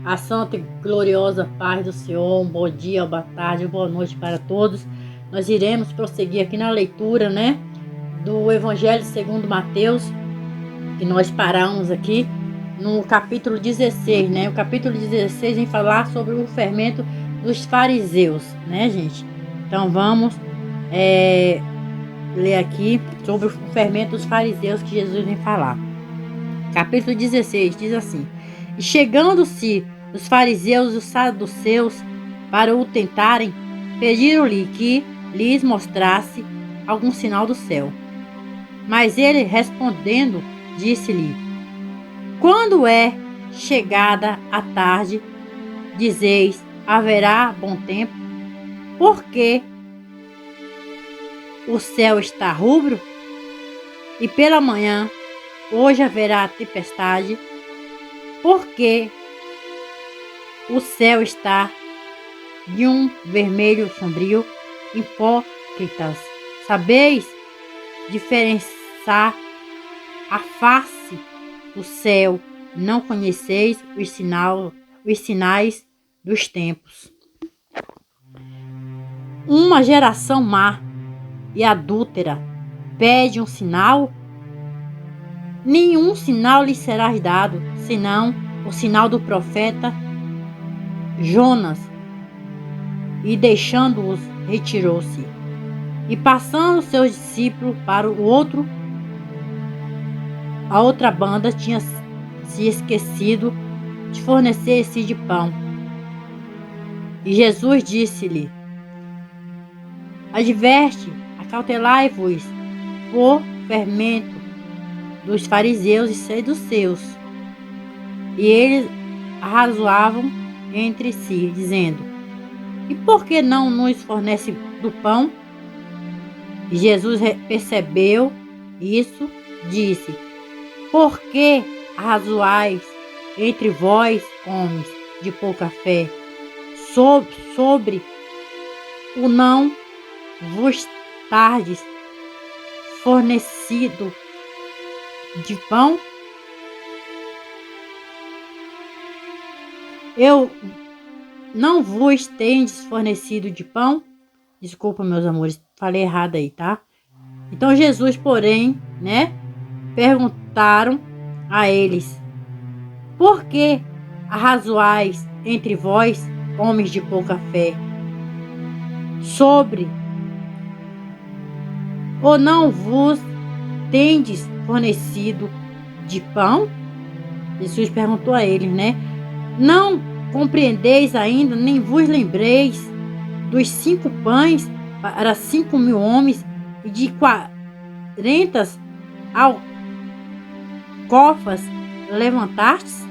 A santa e gloriosa paz do Senhor. Um bom dia, boa tarde, boa noite para todos. Nós iremos prosseguir aqui na leitura, do Evangelho segundo Mateus, que nós paramos aqui no capítulo 16, O capítulo 16 vem falar sobre o fermento dos fariseus, gente? Então vamos ler aqui sobre o fermento dos fariseus que Jesus vem falar. Capítulo 16 diz assim: E chegando-se os fariseus e os saduceus para o tentarem, pediram-lhe que lhes mostrasse algum sinal do céu. Mas ele, respondendo, disse-lhe: Quando é chegada a tarde, dizeis, haverá bom tempo, porque o céu está rubro, e pela manhã, hoje haverá tempestade, porque o céu está de um vermelho sombrio. Hipócritas, sabeis diferenciar a face do céu, não conheceis os sinais dos tempos. Uma geração má e adúltera pede um sinal. Nenhum sinal lhe será dado, senão o sinal do profeta Jonas. E deixando-os, retirou-se. E passando seus discípulos para a outra banda, tinha se esquecido de fornecer-se de pão. E Jesus disse-lhe: Adverte, acautelai-vos por fermento dos fariseus e saduceus. E eles arrazoavam entre si, dizendo: E por que não nos fornece do pão? E Jesus percebeu isso, disse: Por que arrazoais entre vós, homens de pouca fé, sobre o não vos tardes fornecido de pão? Eu não vos tendes fornecido de pão? Desculpa, meus amores, falei errado aí, tá? Então Jesus, porém, perguntaram a eles: Por que arrazoais entre vós, homens de pouca fé, sobre ou não vos tendes fornecido de pão? Jesus perguntou a eles, Não compreendeis ainda, nem vos lembreis dos 5 pães para 5.000 homens e de 40 alcofas levantastes,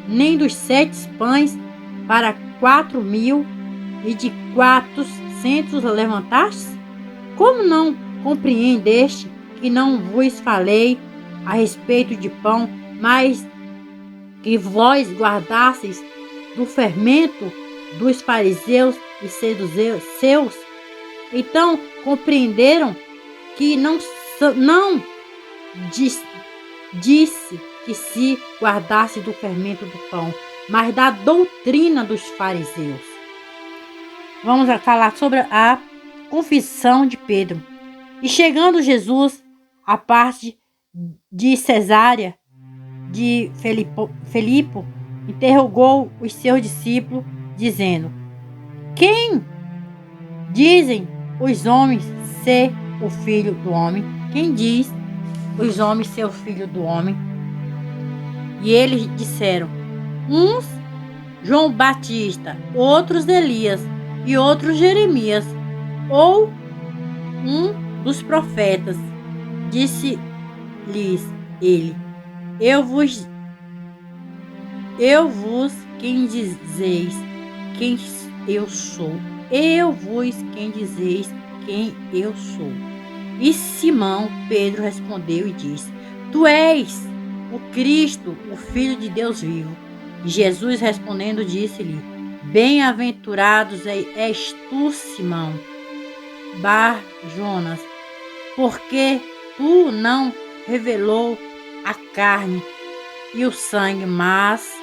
nem dos 7 pães para 4.000 e de 400 levantastes? Como não compreendeste que não vos falei a respeito de pão, mas que vós guardasseis do fermento dos fariseus e saduceus? Então compreenderam que não disse que se guardasse do fermento do pão, mas da doutrina dos fariseus. Vamos falar sobre a confissão de Pedro. E chegando Jesus à parte de Cesárea de Filipe, interrogou os seus discípulos, dizendo: Quem dizem os homens ser o Filho do Homem? Quem diz os homens ser o Filho do Homem? E eles disseram: uns João Batista, outros Elias e outros Jeremias, ou um dos profetas. Disse-lhes ele: Eu vos quem dizeis quem eu sou. Eu vos quem dizeis quem eu sou. E Simão Pedro respondeu e disse: Tu és o Cristo, o Filho de Deus vivo. E Jesus respondendo disse-lhe: Bem-aventurados és tu, Simão Bar-Jonas, porque tu não revelou a carne e o sangue, mas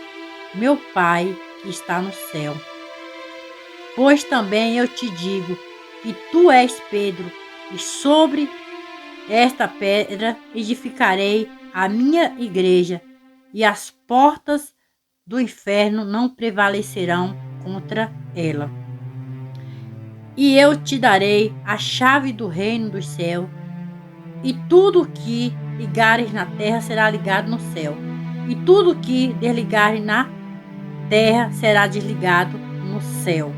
meu Pai que está no céu. Pois também eu te digo que tu és Pedro, e sobre esta pedra edificarei a minha igreja, e as portas do inferno não prevalecerão contra ela. E eu te darei a chave do reino dos céus, e tudo o que ligares na terra será ligado no céu, e tudo o que desligares na terra será desligado no céu.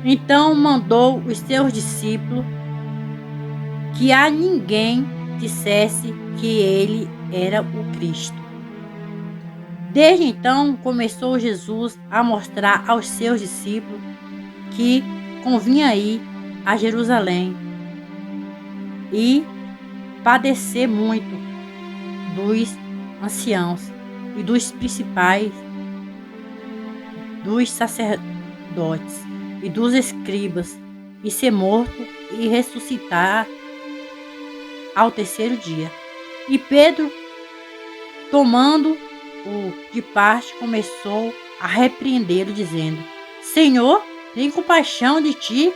Então mandou os seus discípulos que a ninguém dissesse que ele era o Cristo. Desde então começou Jesus a mostrar aos seus discípulos que convinha ir a Jerusalém e padecer muito dos anciãos e dos principais, dos sacerdotes e dos escribas, e ser morto e ressuscitar ao terceiro dia. E Pedro, tomando-o de parte, começou a repreendê-lo, dizendo: Senhor, tem compaixão de ti,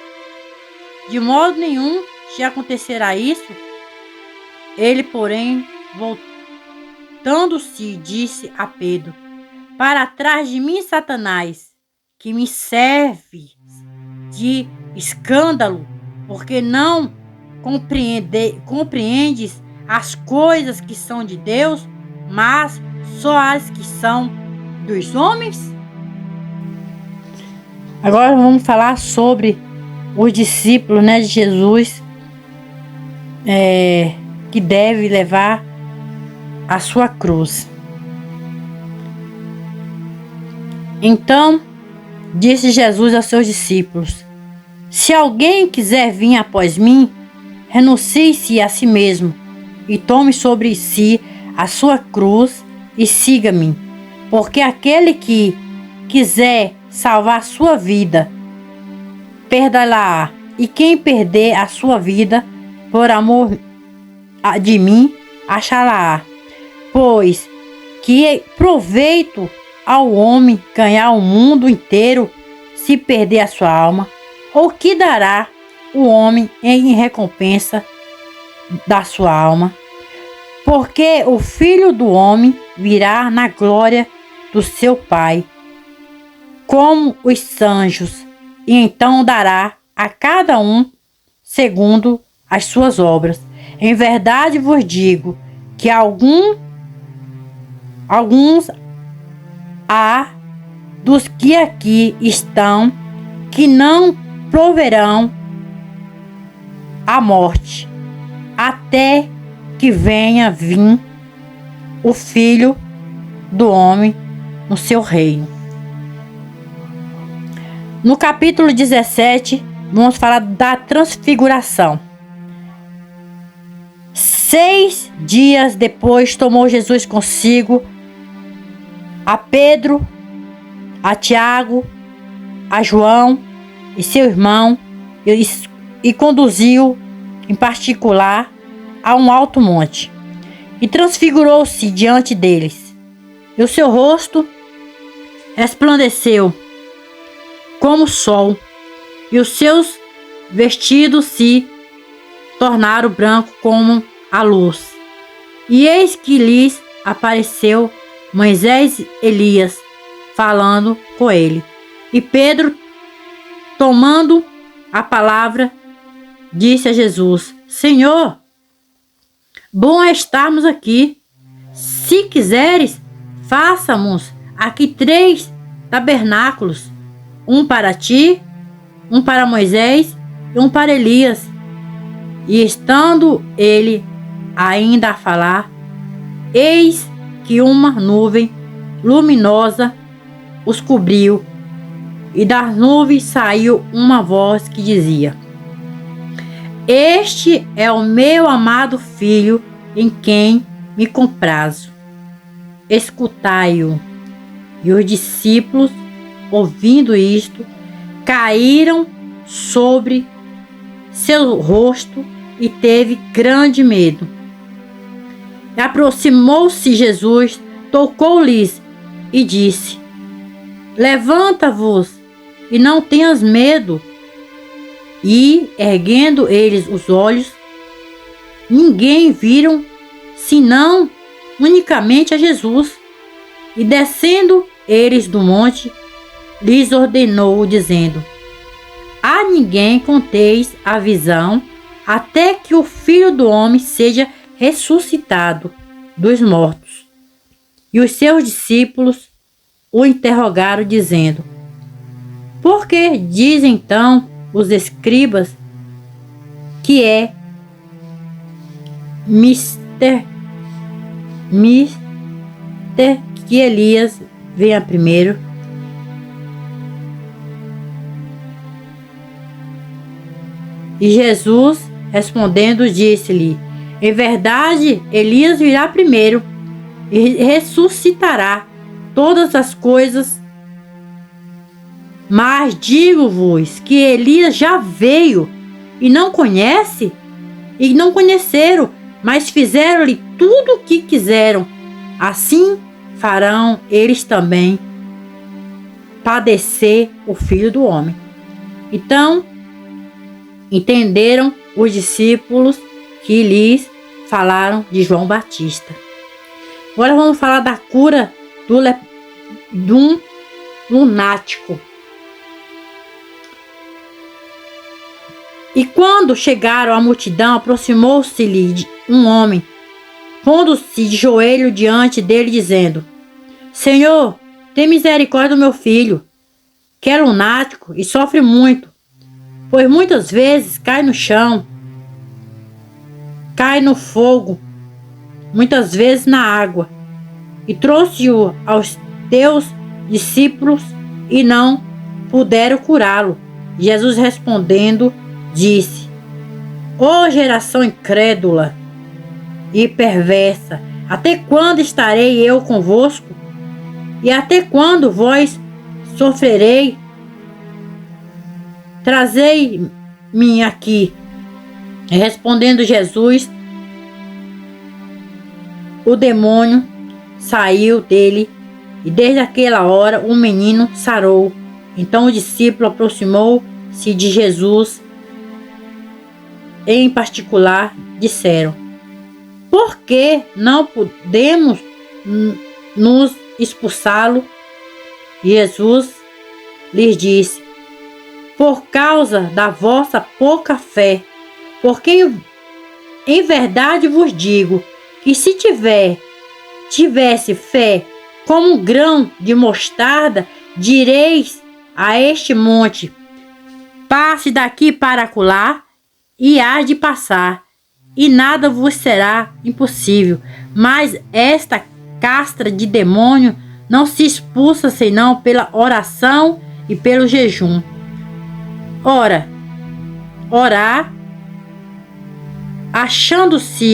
de modo nenhum te acontecerá isso. Ele, porém, voltando-se, disse a Pedro: Para trás de mim, Satanás, que me serve de escândalo, porque não compreendes as coisas que são de Deus, mas só as que são dos homens. Agora vamos falar sobre os discípulos, de Jesus, que deve levar a sua cruz. Então disse Jesus aos seus discípulos: Se alguém quiser vir após mim, renuncie-se a si mesmo e tome sobre si a sua cruz e siga-me. Porque aquele que quiser salvar sua vida, perdê-la-á, e quem perder a sua vida por amor de mim, achá-la-á. Pois que proveito ao homem ganhar o mundo inteiro se perder a sua alma? Ou que dará o homem em recompensa da sua alma? Porque o Filho do Homem virá na glória do seu Pai, como os anjos, e então dará a cada um segundo as suas obras. Em verdade vos digo que alguns há dos que aqui estão que não proverão a morte, até que venha vir o Filho do Homem no seu reino. No capítulo 17, vamos falar da transfiguração. 6 dias depois, tomou Jesus consigo a Pedro, a Tiago, a João e seu irmão, e conduziu em particular a um alto monte, e transfigurou-se diante deles, e o seu rosto resplandeceu como o sol, e os seus vestidos se tornaram brancos como a luz. E eis que lhes apareceu Moisés e Elias, falando com ele. E Pedro, tomando a palavra, disse a Jesus: Senhor, bom é estarmos aqui. Se quiseres, façamos aqui 3 tabernáculos, um para ti, um para Moisés e um para Elias. E estando ele ainda a falar, eis que uma nuvem luminosa os cobriu, e das nuvens saiu uma voz que dizia: Este é o meu amado filho, em quem me comprazo. Escutai-o. E os discípulos, ouvindo isto, caíram sobre seu rosto e teve grande medo. Aproximou-se Jesus, tocou-lhes e disse: Levanta-vos e não tenhas medo. E, erguendo eles os olhos, ninguém viram, senão unicamente a Jesus. E descendo eles do monte, lhes ordenou, dizendo: A ninguém conteis a visão, até que o Filho do Homem seja ressuscitado dos mortos. E os seus discípulos o interrogaram, dizendo: Por que dizem então os escribas que é mister que Elias venha primeiro? E Jesus, respondendo, disse-lhe: Em verdade, Elias virá primeiro e ressuscitará todas as coisas. Mas digo-vos que Elias já veio e não conheceram, mas fizeram-lhe tudo o que quiseram. Assim farão eles também padecer o Filho do Homem. Então, entenderam os discípulos que lhes falaram de João Batista. Agora vamos falar da cura de um lunático. E quando chegaram à multidão, aproximou-se-lhe um homem, pondo-se de joelho diante dele, dizendo: Senhor, tem misericórdia do meu filho, que é lunático e sofre muito, pois muitas vezes cai no chão, cai no fogo, muitas vezes na água. E trouxe-o aos teus discípulos e não puderam curá-lo. Jesus respondendo, disse: Ó geração incrédula e perversa, até quando estarei eu convosco? E até quando vós sofrerei? Trazei-me aqui. E respondendo Jesus, o demônio saiu dele, e desde aquela hora o menino sarou. Então o discípulo aproximou-se de Jesus. Em particular, disseram: Por que não podemos nos expulsá-lo? Jesus lhes disse: Por causa da vossa pouca fé. Porque em verdade vos digo que se tivesse fé como um grão de mostarda, direis a este monte: passe daqui para acolá, e há de passar, e nada vos será impossível. Mas esta castra de demônio não se expulsa senão pela oração e pelo jejum. Ora, orar, achando-se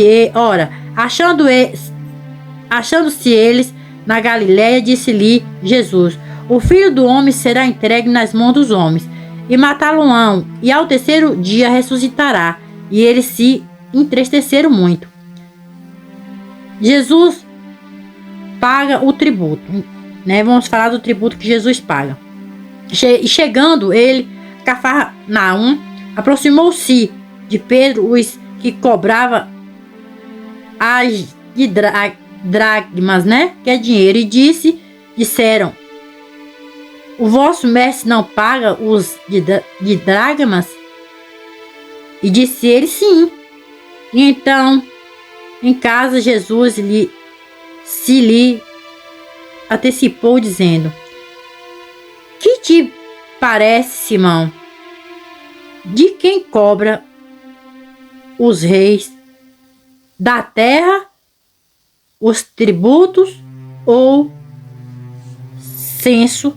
eles na Galiléia, disse-lhe Jesus: O Filho do Homem será entregue nas mãos dos homens, e matá-lo-ão, e ao terceiro dia ressuscitará. E eles se entristeceram muito. Jesus paga o tributo, né? Vamos falar do tributo que Jesus paga. E chegando ele a Cafarnaum, aproximou-se de Pedro os que cobrava as dracmas, né? Que é dinheiro, e disseram: O vosso mestre não paga os de dracmas? E disse ele: Sim. E então, em casa, Jesus se lhe antecipou, dizendo: Que te parece, Simão? De quem cobra os reis da terra os tributos ou censo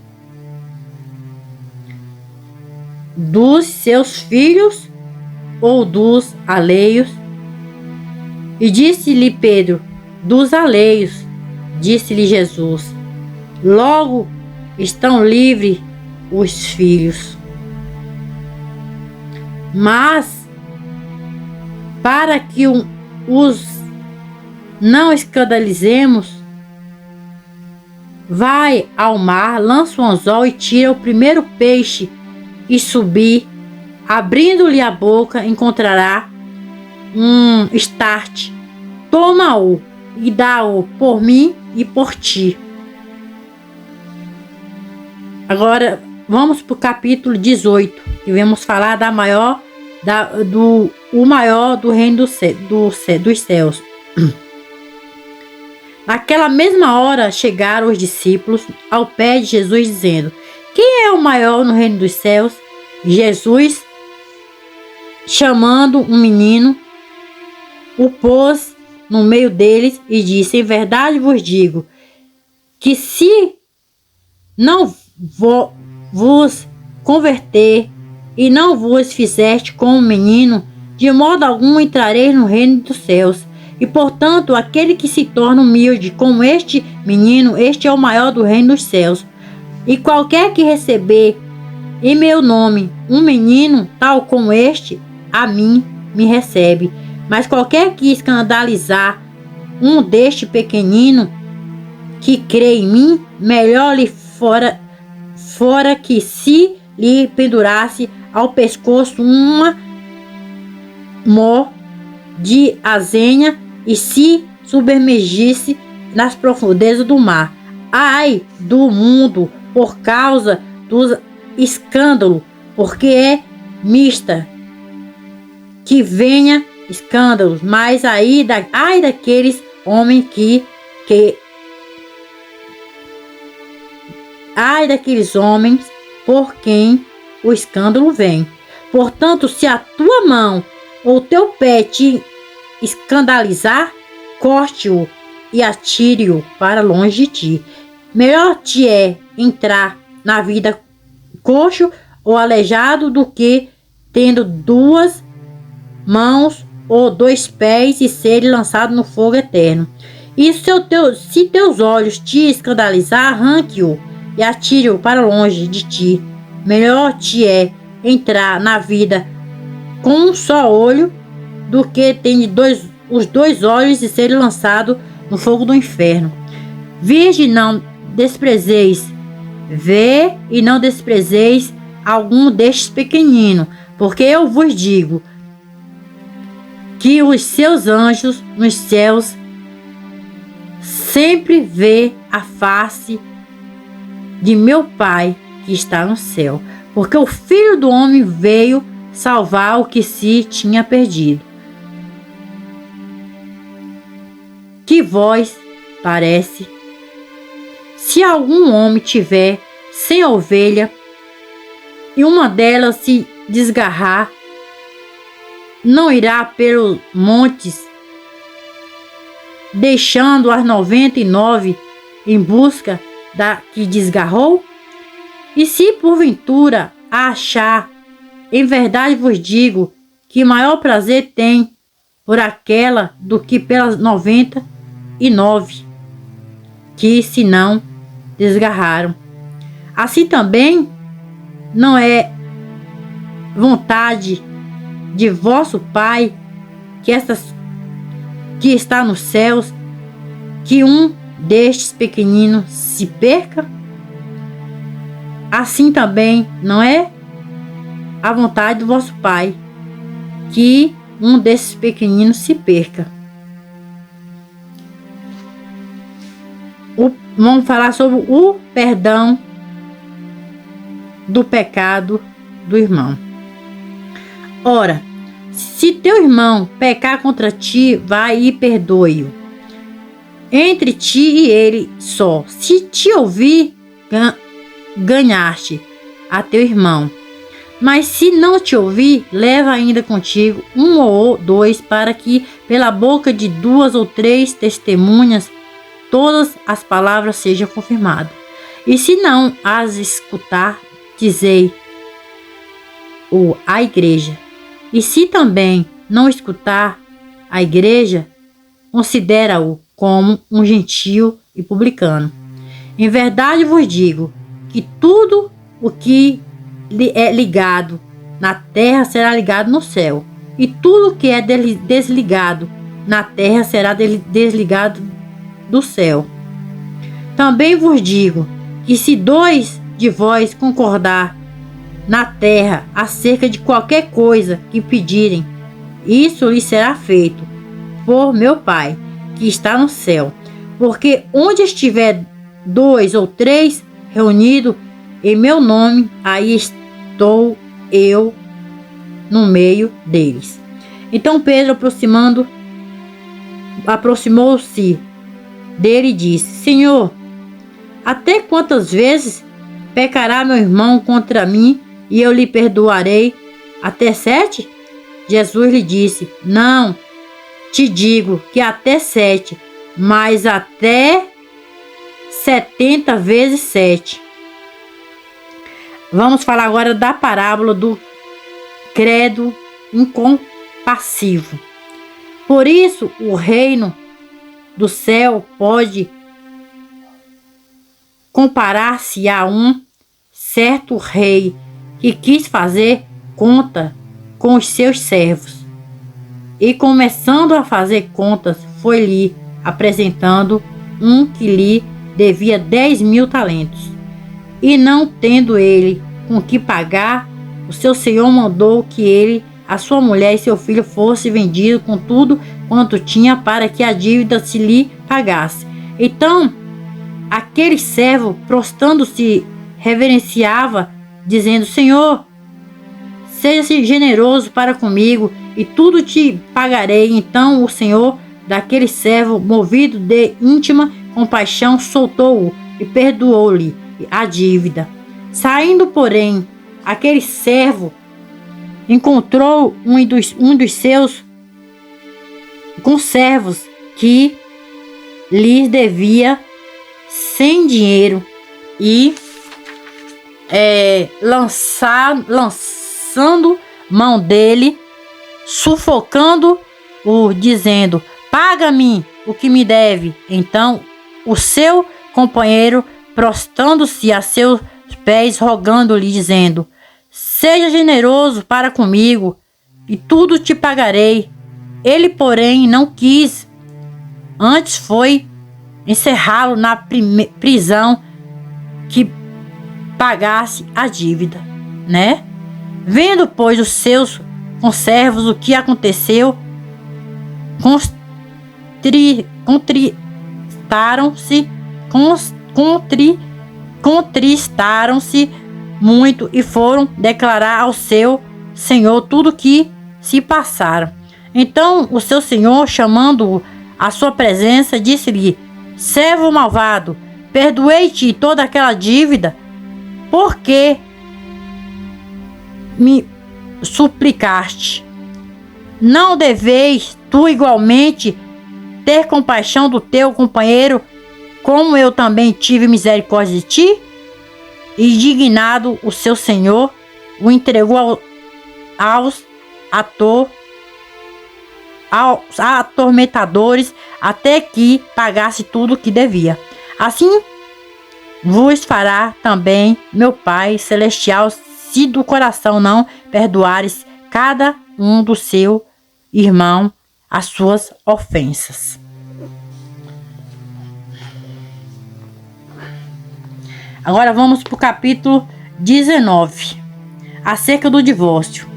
dos seus filhos ou dos alheios? E disse-lhe Pedro: Dos alheios. Disse-lhe Jesus: Logo estão livres os filhos. Mas para que os não escandalizemos, vai ao mar, lança o anzol e tira o primeiro peixe e subir, abrindo-lhe a boca, encontrará um start. Toma-o e dá-o por mim e por ti. Agora vamos para o capítulo 18 e vamos falar da maior, o maior do reino dos céus. Naquela mesma hora chegaram os discípulos ao pé de Jesus, dizendo: quem é o maior no reino dos céus? Jesus, chamando um menino, o pôs no meio deles e disse: em verdade vos digo que se não vos converter e não vos fizeste como um menino, de modo algum entrareis no reino dos céus. E portanto, aquele que se torna humilde como este menino, este é o maior do reino dos céus. E qualquer que receber em meu nome um menino tal como este, a mim me recebe. Mas qualquer que escandalizar um deste pequenino que crê em mim, melhor lhe fora que se lhe pendurasse ao pescoço uma mó de azenha e se submergisse nas profundezas do mar. Ai do mundo por causa do escândalo, porque é mista que venha escândalos, mas ai daqueles homens ai daqueles homens por quem o escândalo vem. Portanto, se a tua mão ou teu pé te escandalizar, corte-o e atire-o para longe de ti. Melhor te é entrar na vida coxo ou aleijado do que tendo duas mãos ou dois pés e ser lançado no fogo eterno. E se teus olhos te escandalizar, arranque-o e atire-o para longe de ti. Melhor te é entrar na vida com um só olho do que ter os dois olhos e ser lançado no fogo do inferno. Virgem, não desprezeis, vê e não desprezeis algum destes pequeninos, porque eu vos digo que os seus anjos nos céus sempre vê a face de meu Pai que está no céu, porque o Filho do Homem veio salvar o que se tinha perdido. Que vós parece? Se algum homem tiver 100 ovelhas e uma delas se desgarrar, não irá pelos montes, deixando as 99 em busca da que desgarrou? E se porventura a achar, em verdade vos digo que maior prazer tem por aquela do que pelas 99 que se não desgarraram. Assim também não é vontade de vosso Pai que está nos céus que um destes pequeninos se perca? Assim também não é a vontade do vosso Pai que um desses pequeninos se perca. Vamos falar sobre o perdão do pecado do irmão. Ora, se teu irmão pecar contra ti, vai e perdoe-o entre ti e ele só. Se te ouvir, ganhaste a teu irmão. Mas se não te ouvir, leva ainda contigo um ou dois, para que pela boca de 2 ou 3 testemunhas todas as palavras sejam confirmadas. E se não as escutar, dizei à igreja. E se também não escutar a igreja, considera-o como um gentio e publicano. Em verdade vos digo que tudo o que é ligado na terra será ligado no céu, e tudo o que é desligado na terra será desligado do céu. Também vos digo que se 2 de vós concordar na terra acerca de qualquer coisa que pedirem, isso lhe será feito por meu Pai que está no céu. Porque onde estiver 2 ou 3 reunidos em meu nome, aí estou eu no meio deles. Então Pedro, aproximou-se dele e disse: Senhor, até quantas vezes pecará meu irmão contra mim e eu lhe perdoarei? Até 7? Jesus lhe disse: Não te digo que até 7, mas até 70 vezes 7. Vamos falar agora da parábola do credo incompassivo. Por isso, o reino do céu pode comparar-se a um certo rei que quis fazer conta com os seus servos. E começando a fazer contas, foi-lhe apresentando um que lhe devia 10.000 talentos. E não tendo ele com que pagar, o seu senhor mandou que ele, a sua mulher e seu filho fossem vendidos com tudo quanto tinha, para que a dívida se lhe pagasse. Então, aquele servo, prostrando-se, reverenciava, dizendo: Senhor, seja generoso para comigo, e tudo te pagarei. Então o senhor daquele servo, movido de íntima compaixão, soltou-o e perdoou-lhe a dívida. Saindo, porém, aquele servo encontrou um dos seus conservos que lhes devia 100 dinheiro e lançando mão dele, sufocando-o, dizendo: paga-me o que me deve. Então o seu companheiro, prostrando-se a seus pés, rogando-lhe, dizendo: seja generoso para comigo, e tudo te pagarei. Ele, porém, não quis, antes foi encerrá-lo na prisão, que pagasse a dívida, né? Vendo, pois, os seus conservos o que aconteceu, contristaram-se muito e foram declarar ao seu senhor tudo o que se passara. Então o seu senhor, chamando-o à sua presença, disse-lhe: servo malvado, perdoei-te toda aquela dívida, porque me suplicaste. Não deveis tu igualmente ter compaixão do teu companheiro, como eu também tive misericórdia de ti? E indignado, o seu senhor o entregou aos atormentadores, até que pagasse tudo o que devia. Assim vos fará também meu Pai Celestial, se do coração não perdoares cada um do seu irmão as suas ofensas. Agora vamos para o capítulo 19, acerca do divórcio.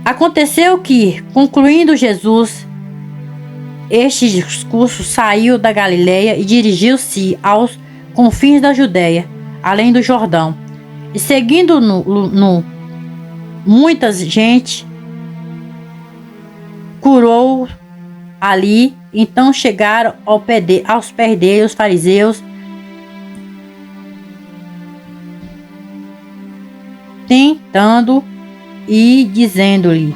Aconteceu que, concluindo Jesus este discurso, saiu da Galileia e dirigiu-se aos confins da Judéia, além do Jordão. E seguindo muita gente, curou ali. Então chegaram aos pés dele os fariseus, tentando e dizendo-lhe: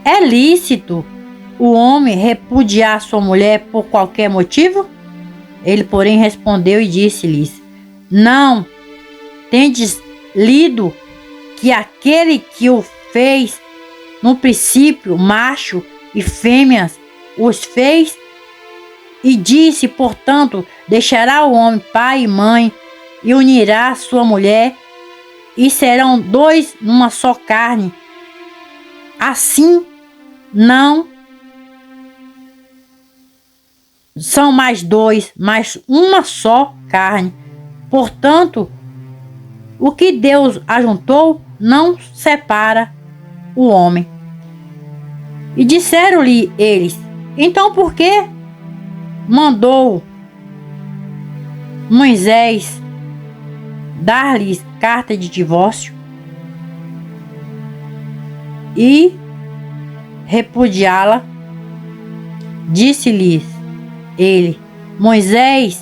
é lícito o homem repudiar sua mulher por qualquer motivo? Ele, porém, respondeu e disse-lhes: não tendes lido que aquele que o fez no princípio, macho e fêmeas, os fez? E disse: portanto, deixará o homem pai e mãe e unirá sua mulher, e serão 2 numa só carne. Assim são mais dois, mais uma só carne. Portanto, o que Deus ajuntou, não separa o homem. E disseram-lhe eles: então por que mandou Moisés dar-lhes carta de divórcio e repudiá-la? Disse-lhes ele: Moisés,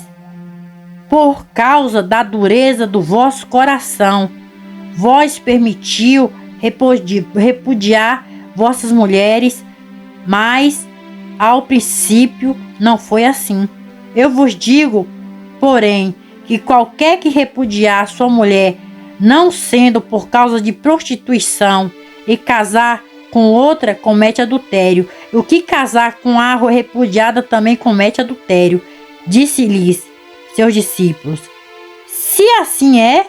por causa da dureza do vosso coração, vós permitiu repudiar vossas mulheres, mas ao princípio não foi assim. Eu vos digo, porém, que qualquer que repudiar sua mulher, não sendo por causa de prostituição, e casar com outra, comete adultério. O que casar com a repudiada também comete adultério. Disse-lhes seus discípulos: se assim é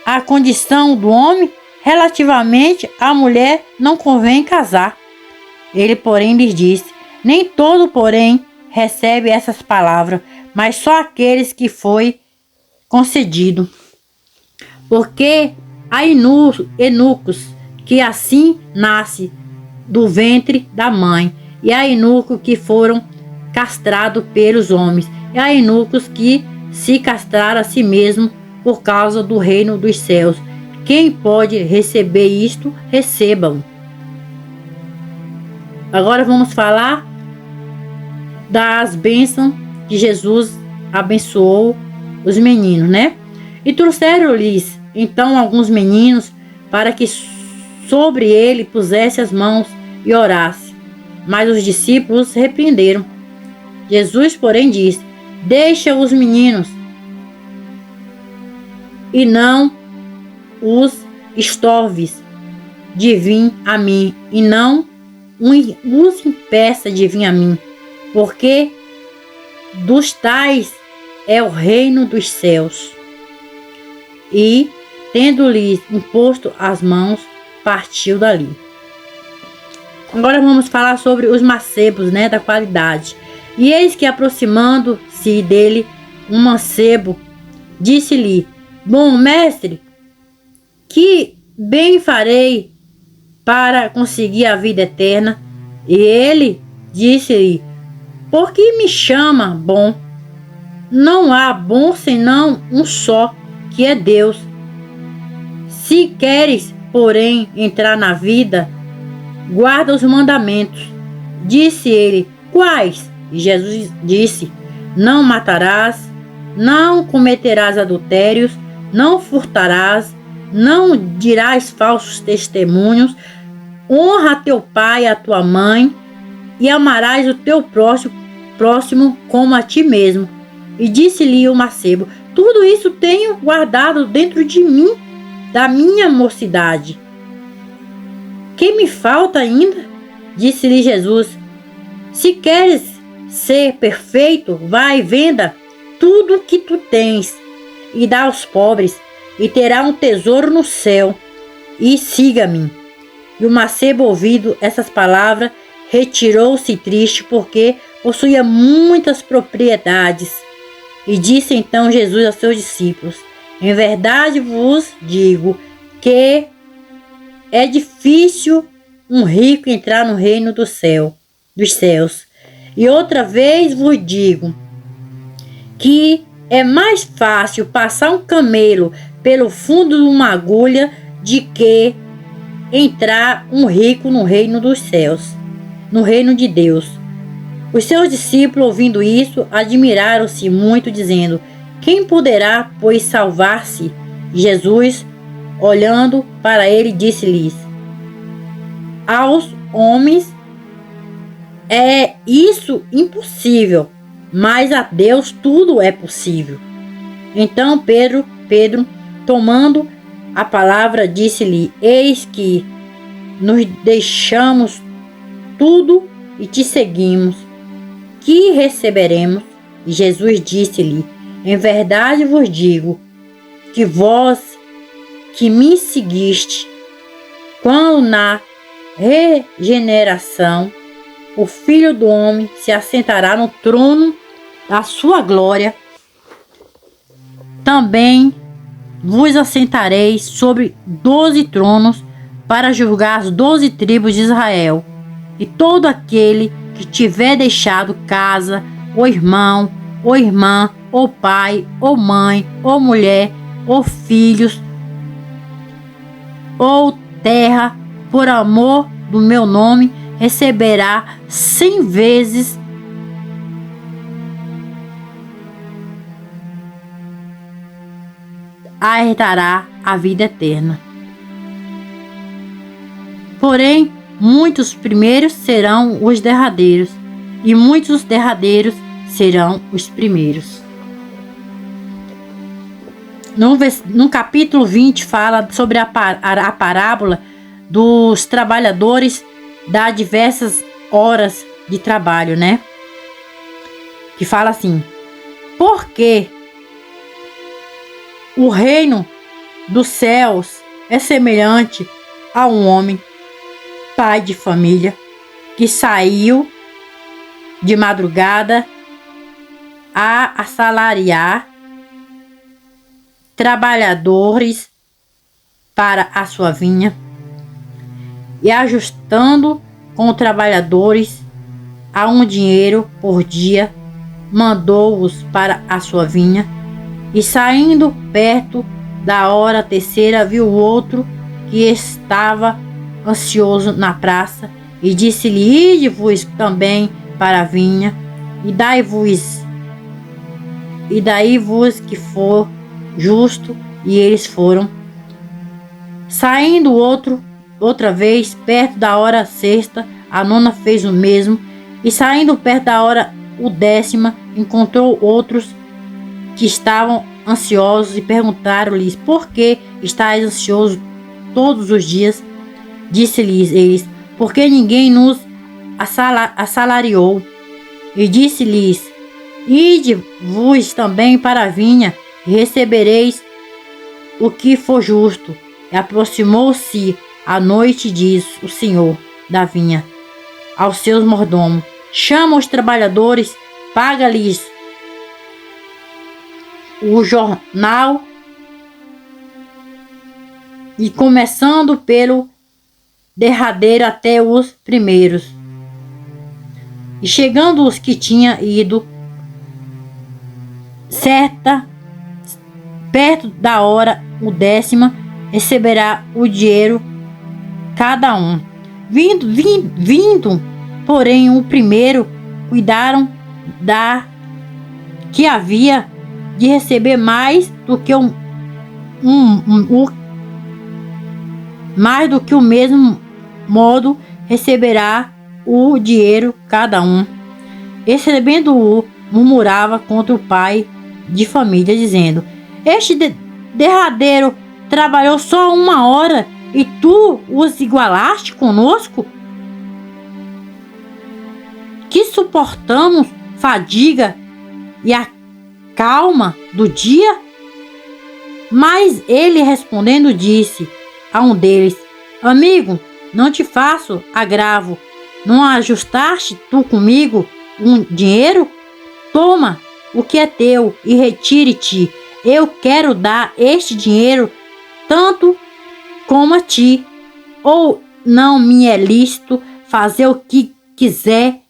a condição do homem, relativamente à mulher não convém casar. Ele, porém, lhes disse: nem todo, porém, recebe essas palavras, mas só aqueles que foi concedido. Porque há eunucos que assim nasce do ventre da mãe, e há eunucos que foram castrados pelos homens, e há eunucos que se castraram a si mesmos por causa do reino dos céus. Quem pode receber isto, recebam. Agora vamos falar das bênçãos que Jesus abençoou os meninos, né? E trouxeram-lhes então alguns meninos para que sobre ele pusesse as mãos e orasse. Mas os discípulos repreenderam. Jesus, porém, disse: deixa os meninos e não os estorves de vir a mim, e não os impeça de vir a mim, porque dos tais é o reino dos céus. E, tendo-lhes imposto as mãos, partiu dali. Agora vamos falar sobre os mancebos, né, da qualidade. E eis que, aproximando-se dele, um mancebo disse-lhe: bom mestre, que bem farei para conseguir a vida eterna? E ele disse-lhe: por que me chama bom? Não há bom senão um só, que é Deus. Se queres, porém, entrar na vida, guarda os mandamentos. Disse ele: quais? E Jesus disse: não matarás, não cometerás adultérios, não furtarás, não dirás falsos testemunhos, honra teu pai e a tua mãe, e amarás o teu próximo como a ti mesmo. E disse-lhe o mancebo: tudo isso tenho guardado dentro de mim, da minha mocidade. Que me falta ainda? Disse-lhe Jesus: se queres ser perfeito, vai e venda tudo o que tu tens e dá aos pobres, e terá um tesouro no céu, e siga-me. E o mancebo, ouvindo essas palavras, retirou-se triste, porque possuía muitas propriedades. E disse então Jesus aos seus discípulos: em verdade vos digo que é difícil um rico entrar no reino dos céus. E outra vez vos digo que é mais fácil passar um camelo pelo fundo de uma agulha de que entrar um rico no reino dos céus, no reino de Deus. Os seus discípulos, ouvindo isso, admiraram-se muito, dizendo: quem poderá, pois, salvar-se? Jesus, olhando para ele, disse-lhes: aos homens é isso impossível, mas a Deus tudo é possível. Então Pedro, tomando a palavra, disse-lhe: eis que nos deixamos tudo e te seguimos. Que receberemos? E Jesus disse-lhe: em verdade vos digo que vós que me seguiste, quando na regeneração o Filho do Homem se assentará no trono da sua glória. Também vos assentareis sobre 12 tronos para julgar as 12 tribos de Israel. E todo aquele que tiver deixado casa, ou irmão, ou irmã, ou pai, ou mãe, ou mulher, ou filhos, ou terra, por amor do meu nome, receberá 100 vezes herdará a vida eterna. Porém, muitos primeiros serão os derradeiros, e muitos derradeiros serão os primeiros. No capítulo 20 fala sobre a parábola dos trabalhadores das diversas horas de trabalho, né? Que fala assim: porque o reino dos céus é semelhante a um homem, pai de família, que saiu de madrugada a assalariar trabalhadores para a sua vinha, e ajustando com trabalhadores a um dinheiro por dia, mandou-os para a sua vinha. E saindo perto da hora terceira, viu outro que estava ansioso na praça, e disse-lhe: ide-vos também para a vinha, e daí-vos que for justo. E eles foram. Saindo outra vez, perto da hora sexta, a nona fez o mesmo. E saindo perto da hora décima, encontrou outros que estavam ansiosos, e perguntaram-lhes: por que estáis ansiosos todos os dias? Disse-lhes eles: porque ninguém nos assalariou. E disse-lhes: ide-vos também para a vinha, e recebereis o que for justo. E aproximou-se a noite, diz o Senhor da vinha aos seus mordomos: chama os trabalhadores, paga-lhes o jornal, e começando pelo derradeiro até os primeiros. E chegando os que tinham ido perto da hora décima, receberá o dinheiro cada um. Vindo, porém, o primeiro, cuidaram que havia de receber mais do que o mesmo modo receberá o dinheiro cada um. Recebendo-o, murmurava contra o pai de família, dizendo: este derradeiro trabalhou só 1 hora, e tu os igualaste conosco, que suportamos fadiga e a calma do dia? Mas ele, respondendo, disse a um deles: amigo, não te faço agravo. Não ajustaste tu comigo um dinheiro? Toma o que é teu e retire-te. Eu quero dar este dinheiro tanto como a ti. Ou não me é lícito fazer o que quiser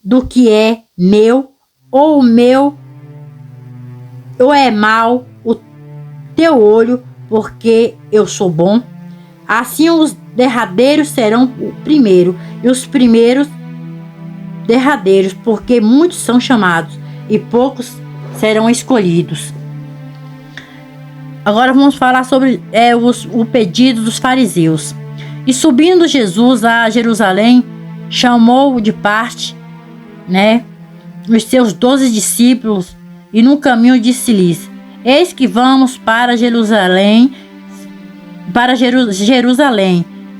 do que é meu, ou é mau o teu olho, porque eu sou bom? Assim os derradeiros serão o primeiro, e os primeiros derradeiros, porque muitos são chamados e poucos serão escolhidos. Agora vamos falar sobre o pedido dos fariseus. E subindo Jesus a Jerusalém, chamou de parte, os seus 12 discípulos, e no caminho disse-lhes: eis que vamos para Jerusalém,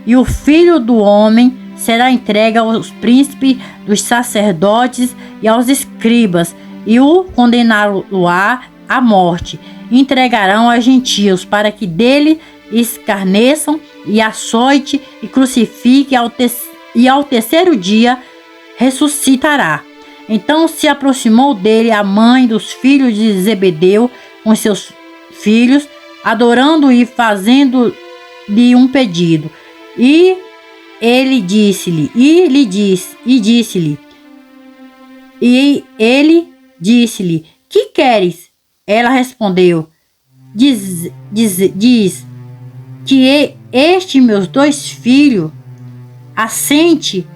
e o Filho do Homem será entregue aos príncipes dos sacerdotes e aos escribas, e o condenarão-á à morte. Entregarão aos gentios, para que dele escarneçam e açoite e crucifiquem, e ao terceiro dia ressuscitará. Então se aproximou dele a mãe dos filhos de Zebedeu com seus filhos, adorando e fazendo-lhe um pedido. E ele disse-lhe, que queres? Ela respondeu, diz que este meus 2 filhos assente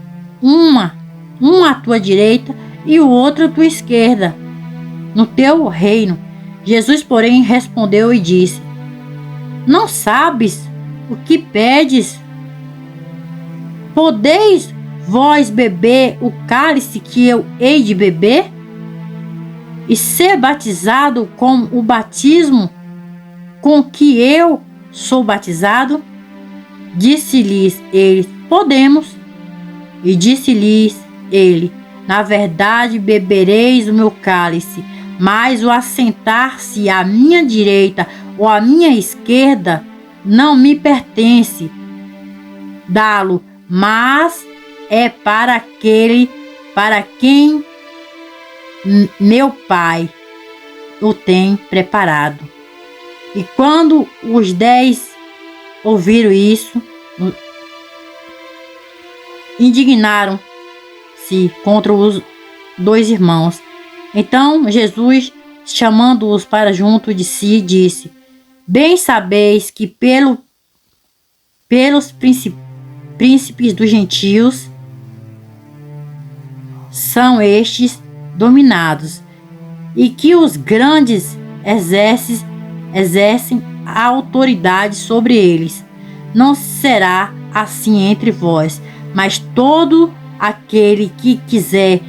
um à tua direita e o outro à tua esquerda, no teu reino. Jesus, porém, respondeu e disse, não sabes o que pedes? Podeis vós beber o cálice que eu hei de beber? E ser batizado com o batismo com que eu sou batizado? Disse-lhes ele, podemos. E disse-lhes ele, na verdade bebereis o meu cálice, mas o assentar-se à minha direita ou à minha esquerda não me pertence dá-lo, mas é para quem meu Pai o tem preparado. E quando os 10 ouviram isso, indignaram-se contra os 2 irmãos. Então Jesus, chamando-os para junto de si, disse, bem sabeis que pelos príncipes dos gentios são estes dominados, e que os grandes exercem a autoridade sobre eles. Não será assim entre vós, mas todo aquele que quiser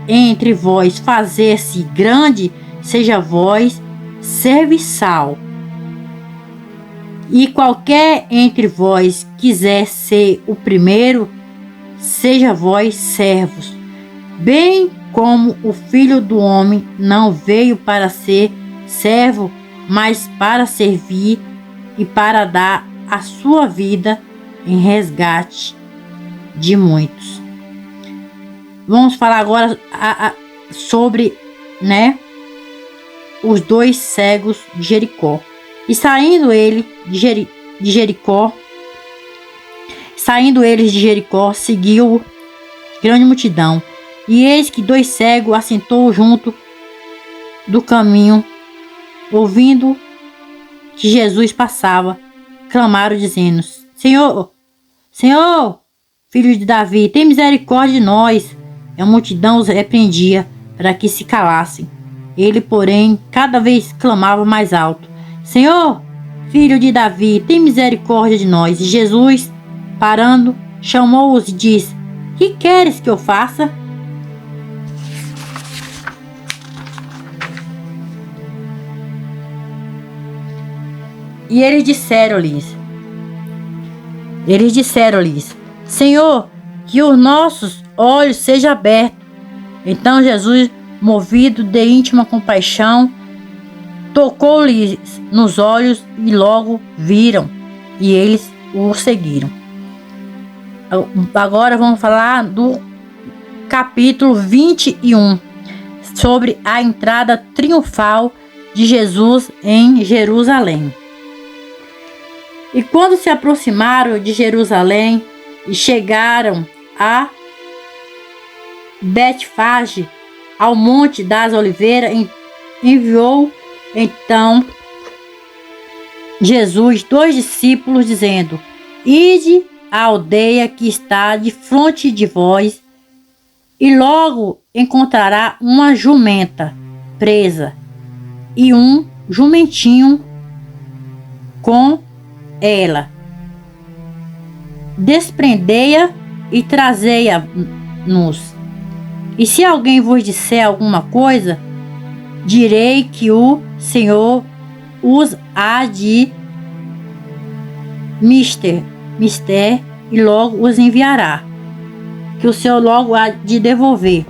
entre vós fazer-se grande, seja vós serviçal. E qualquer entre vós quiser ser o primeiro, seja vós servos. Bem como o Filho do Homem não veio para ser servo, mas para servir e para dar a sua vida em resgate de muitos. Vamos falar agora sobre, os 2 cegos de Jericó. E saindo eles de Jericó, seguiu grande multidão. E eis que 2 cegos assentou junto do caminho, ouvindo que Jesus passava, clamaram dizendo, Senhor, filho de Davi, tem misericórdia de nós. E a multidão os repreendia para que se calassem. Ele, porém, cada vez clamava mais alto, Senhor, filho de Davi, tem misericórdia de nós. E Jesus, parando, chamou-os e disse, que queres que eu faça? E eles disseram-lhes, Senhor, que os nossos olhos sejam abertos. Então Jesus, movido de íntima compaixão, tocou-lhes nos olhos e logo viram, e eles o seguiram. Agora vamos falar do capítulo 21, sobre a entrada triunfal de Jesus em Jerusalém. E quando se aproximaram de Jerusalém e chegaram a Betfage, ao Monte das Oliveiras, enviou então Jesus 2 discípulos, dizendo, ide à aldeia que está de fronte de vós, e logo encontrará uma jumenta presa, e um jumentinho com ela. Desprendei-a e trazei-a-nos. E se alguém vos disser alguma coisa, direi que o Senhor os há de mister e logo os enviará, que o Senhor logo há de devolver.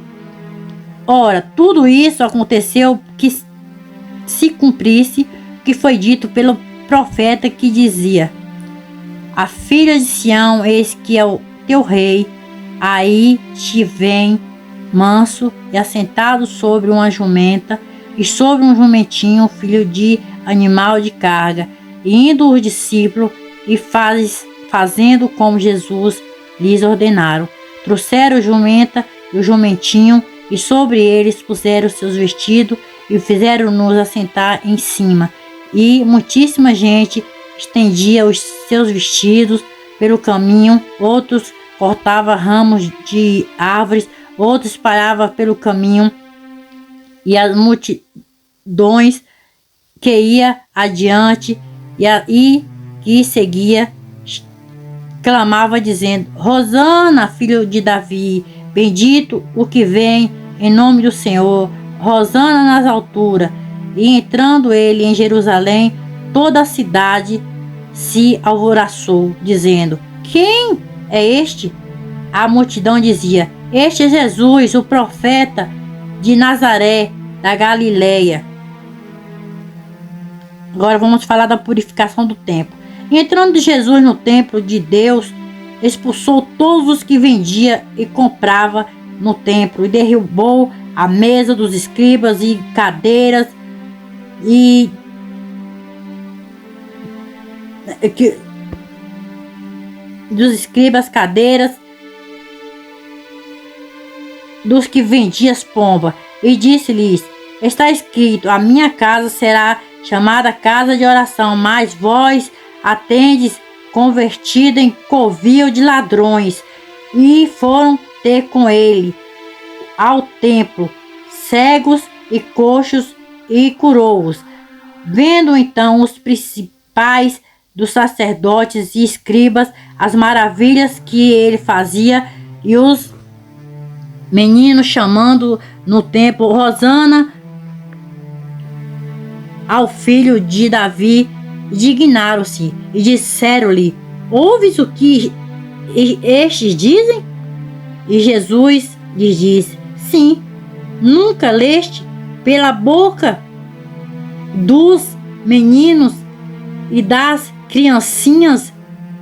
Ora, tudo isso aconteceu que se cumprisse o que foi dito pelo profeta, que dizia, a filha de Sião, eis que é o teu rei, aí te vem manso e assentado sobre uma jumenta, e sobre um jumentinho, filho de animal de carga. E indo os discípulos e fazendo como Jesus lhes ordenaram, trouxeram a jumenta e o jumentinho, e sobre eles puseram seus vestidos, e fizeram-nos assentar em cima. E muitíssima gente estendia os seus vestidos pelo caminho, outros cortavam ramos de árvores, outros espalhavam pelo caminho, e as multidões que ia adiante e que seguia clamava dizendo: Hosana, filho de Davi, bendito o que vem em nome do Senhor, Hosana nas alturas. E entrando ele em Jerusalém, toda a cidade se alvoroçou, dizendo: Quem é este? A multidão dizia: Este é Jesus, o profeta de Nazaré, da Galileia. Agora vamos falar da purificação do templo. Entrando Jesus no templo de Deus, expulsou todos os que vendia e comprava no templo, e derrubou a mesa dos escribas e cadeiras dos que vendiam as pombas, e disse-lhes: Está escrito, a minha casa será chamada casa de oração, mas vós a tendes convertida em covil de ladrões. E foram ter com ele ao templo cegos e coxos, e curou-os. Vendo então os principais dos sacerdotes e escribas as maravilhas que ele fazia, e os meninos chamando no templo: Hosana ao filho de Davi, dignaram-se e disseram-lhe: Ouves o que estes dizem? E Jesus lhes disse: Sim, nunca leste pela boca dos meninos e das criancinhas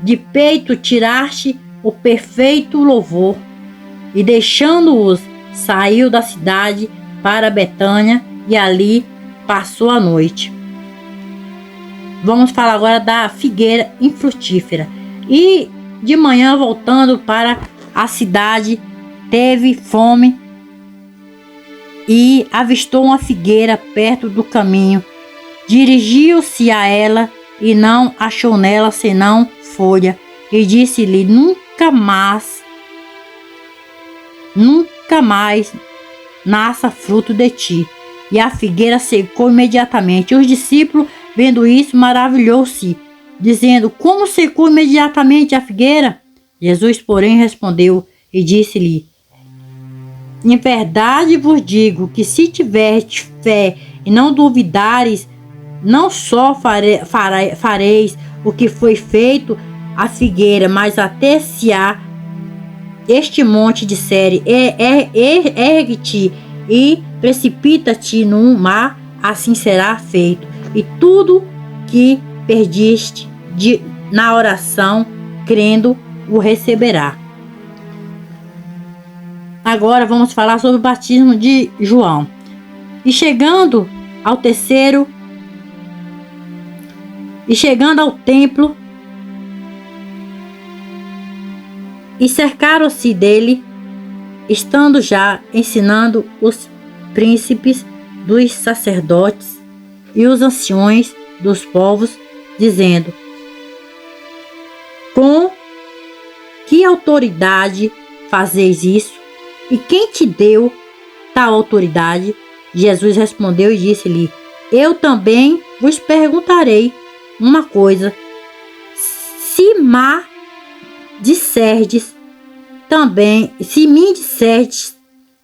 de peito tiraste o perfeito louvor. E deixando-os, saiu da cidade para Betânia, e ali passou a noite. Vamos falar agora da figueira infrutífera. E de manhã, voltando para a cidade, teve fome e avistou uma figueira perto do caminho. Dirigiu-se a ela e não achou nela senão folha, e disse-lhe: Nunca mais nasça fruto de ti. E a figueira secou imediatamente. Os discípulos, vendo isso, maravilhou-se, dizendo: Como secou imediatamente a figueira? Jesus, porém, respondeu e disse-lhe: Em verdade vos digo que se tiveres fé e não duvidares, não só fareis o que foi feito à figueira, mas até se a este monte disser: ergue-te e precipita-te no mar, assim será feito. E tudo que pediste na oração, crendo, o receberá. Agora vamos falar sobre o batismo de João. E chegando ao templo, e cercaram-se dele, estando já ensinando os príncipes dos sacerdotes e os anciões dos povos, dizendo: Com que autoridade fazeis isso? E quem te deu tal autoridade? Jesus respondeu e disse-lhe: Eu também vos perguntarei uma coisa. Se me disserdes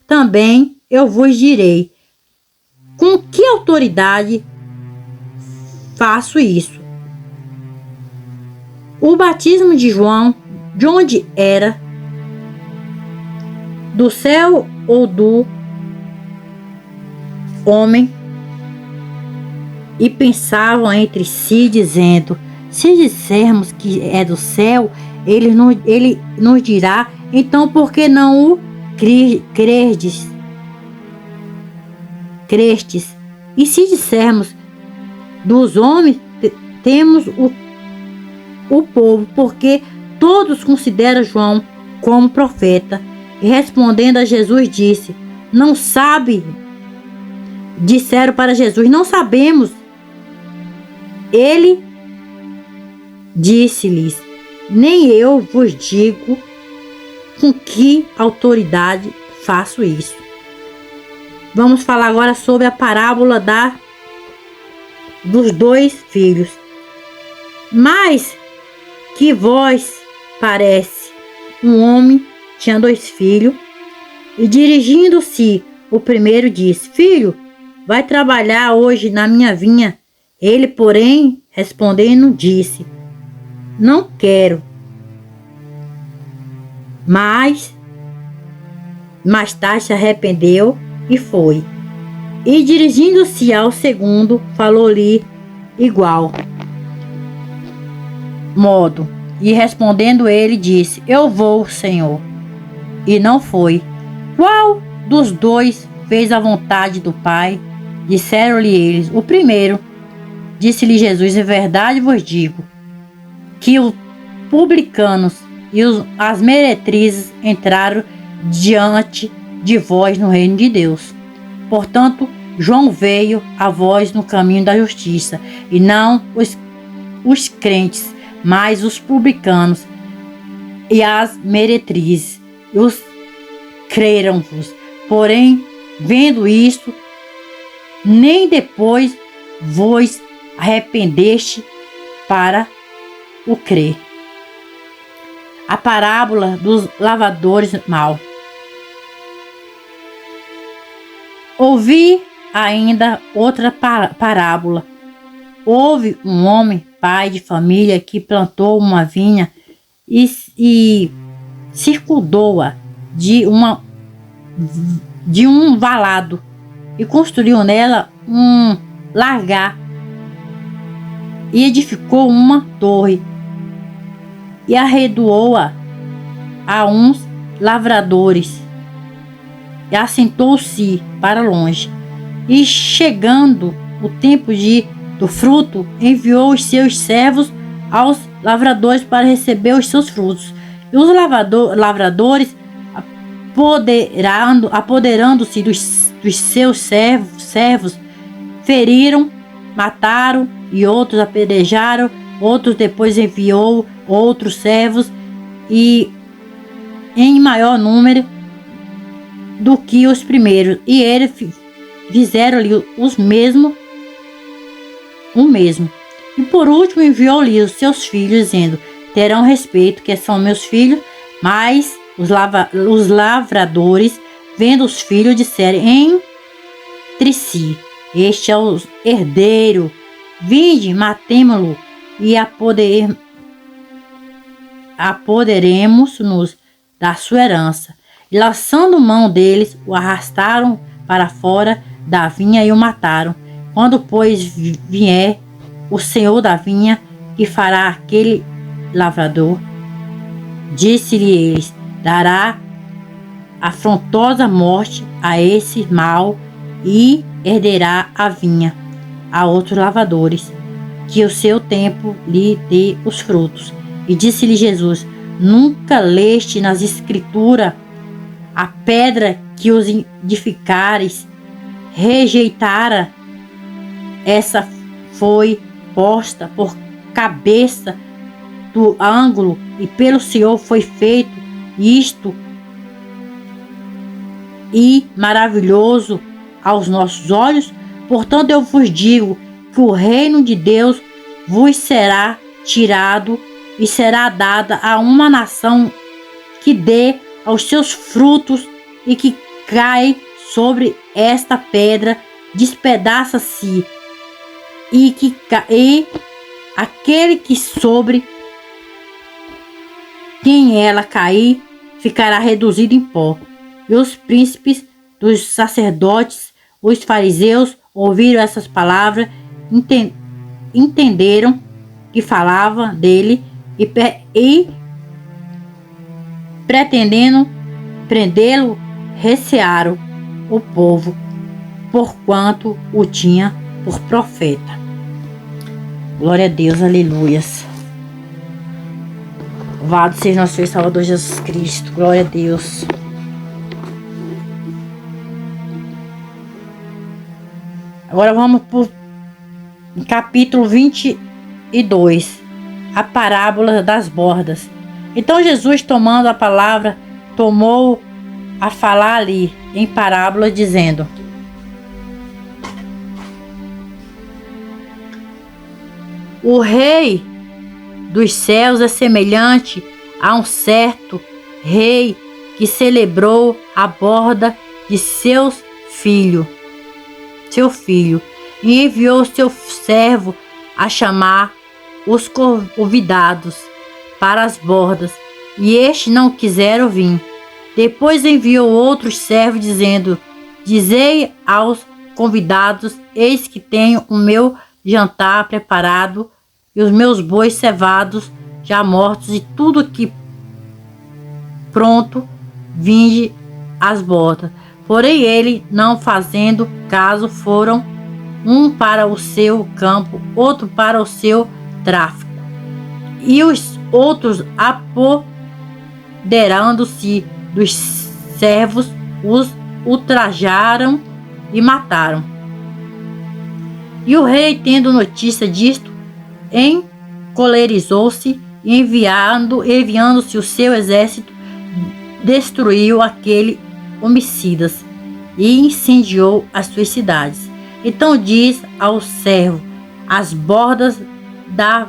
também, eu vos direi com que autoridade faço isso. O batismo de João, de onde era? Do céu ou do homem? E pensavam entre si, dizendo: Se dissermos que é do céu, ele nos dirá: Então por que não o crestes? E se dissermos dos homens, temos o povo, porque todos consideram João como profeta. E respondendo a Jesus disse: não sabe. Disseram para Jesus: não sabemos. Ele disse-lhes: nem eu vos digo com que autoridade faço isso. Vamos falar agora sobre a parábola dos 2 filhos. Mas que vós parece? Um homem tinha 2 filhos, e dirigindo-se o primeiro disse: filho, vai trabalhar hoje na minha vinha. Ele, porém, respondendo, disse: não quero. Mas mais tarde se arrependeu e foi. E dirigindo-se ao segundo, falou-lhe igual modo. E respondendo ele, disse: eu vou, Senhor. E não foi. Qual dos 2 fez a vontade do Pai? Disseram-lhe eles: o primeiro. Disse-lhe Jesus: em verdade vos digo que os publicanos e as meretrizes entraram diante de vós no reino de Deus. Portanto, João veio a vós no caminho da justiça, e não os crentes, mas os publicanos e as meretrizes, e os creram-vos. Porém, vendo isto, nem depois vos arrependeste para o crer. A parábola dos lavradores maus. Ouvi ainda outra parábola. Houve um homem, pai de família, que plantou uma vinha e circundou-a de um valado e construiu nela um lagar e edificou uma torre e arrendou-a a uns lavradores e assentou-se para longe. E chegando o tempo do fruto, enviou os seus servos aos lavradores para receber os seus frutos. E os lavradores, apoderando-se dos seus servos, feriram, mataram, e outros apedrejaram. Outros depois enviou outros servos, e em maior número do que os primeiros, e eles fizeram-lhe o mesmo. E por último enviou-lhe os seus filhos, dizendo: terão respeito, que são meus filhos. Mas os lavradores, vendo os filhos, disseram entre si: este é o herdeiro, vinde, matemo-lo e apoderemos-nos da sua herança. E lançando mão deles, o arrastaram para fora da vinha e o mataram. Quando, pois, vier o senhor da vinha, que fará aquele lavrador? Disse-lhe eles: dará afrontosa morte a esse mal e herderá a vinha a outros lavradores, que o seu tempo lhe dê os frutos. E disse-lhe Jesus: nunca leste nas escrituras: a pedra que os edificares rejeitara, essa foi posta por cabeça do ângulo, e pelo Senhor foi feito isto, e maravilhoso aos nossos olhos? Portanto, eu vos digo que o reino de Deus vos será tirado e será dada a uma nação que dê aos seus frutos, e que cai sobre esta pedra despedaça-se, e aquele que sobre quem ela cair ficará reduzido em pó. E os príncipes dos sacerdotes, os fariseus, ouviram essas palavras, entenderam que falava dele, e pretendendo prendê-lo, recearam o povo, porquanto o tinha por profeta. Glória a Deus, aleluias. Louvado seja nosso Senhor e Salvador Jesus Cristo. Glória a Deus. Agora vamos para o capítulo 22. A parábola das bordas. Então Jesus, tomando a palavra, tomou a falar ali em parábola, dizendo: o rei dos céus é semelhante a um certo rei que celebrou a borda de seu filho, e enviou seu servo a chamar os convidados para as bordas, e estes não quiseram vir. Depois enviou outros servos, dizendo: dizei aos convidados: eis que tenho o meu jantar preparado, e os meus bois cevados já mortos, e tudo que pronto, vinde às bordas. Porém ele, não fazendo caso, foram um para o seu campo, outro para o seu tráfico. E os outros, apoderando-se dos servos, os ultrajaram e mataram. E o rei, tendo notícia disto, encolerizou-se e enviando-se o seu exército, destruiu aquele homicidas e incendiou as suas cidades. Então diz ao servo: as bordas na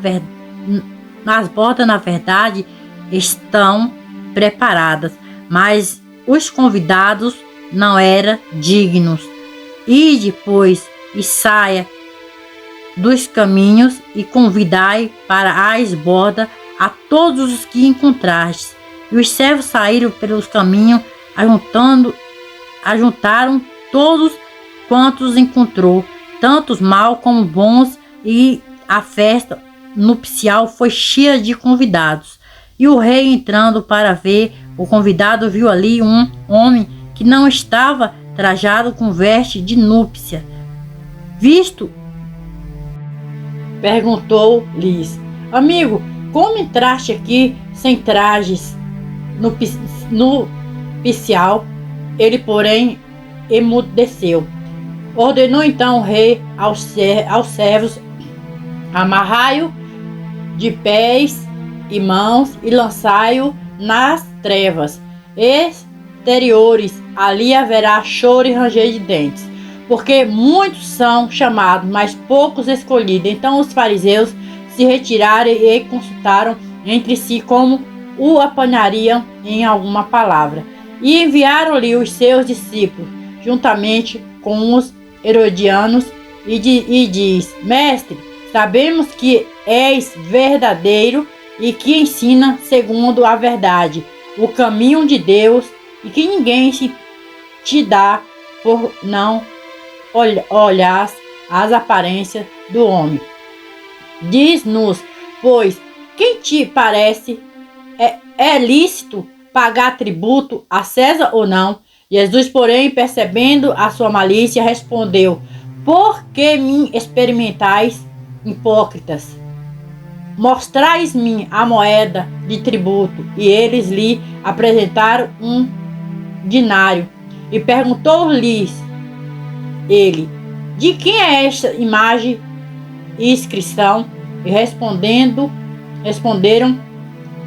verdade estão preparadas, mas os convidados não eram dignos. Ide, pois, e saia dos caminhos e convidai para as bordas a todos os que encontrastes. E os servos saíram pelos caminhos, ajuntaram todos quantos encontrou, tantos maus como bons, e a festa nupcial foi cheia de convidados. E o rei, entrando para ver o convidado, viu ali um homem que não estava trajado com veste de núpcia. Visto, perguntou-lhes: amigo, como entraste aqui sem trajes nupcial? Ele, porém, emudeceu. Ordenou então o rei aos servos: amarrai-o de pés e mãos e lançai-o nas trevas exteriores. Ali haverá choro e ranger de dentes, porque muitos são chamados, mas poucos escolhidos. Então os fariseus se retiraram e consultaram entre si como o apanhariam em alguma palavra. E enviaram-lhe os seus discípulos, juntamente com os herodianos, e diz: mestre, sabemos que és verdadeiro e que ensina segundo a verdade, o caminho de Deus, e que ninguém se te dá por não olhar as aparências do homem. Diz-nos, pois, quem te parece é lícito pagar tributo a César ou não? Jesus, porém, percebendo a sua malícia, respondeu: por que me experimentais, hipócritas? Mostrais-me a moeda de tributo. E eles lhe apresentaram um dinário. E perguntou-lhes ele: de quem é esta imagem e inscrição? E responderam: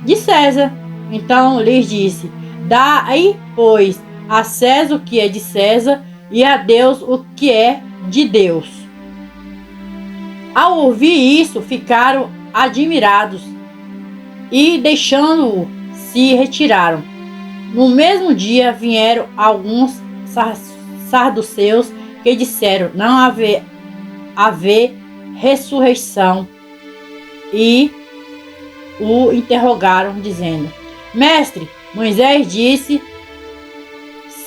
de César. Então lhes disse: dai, pois, a César o que é de César, e a Deus o que é de Deus. Ao ouvir isso, ficaram admirados e, deixando-o, se retiraram. No mesmo dia vieram alguns saduceus que disseram não haver ressurreição, e o interrogaram, dizendo: mestre, Moisés disse: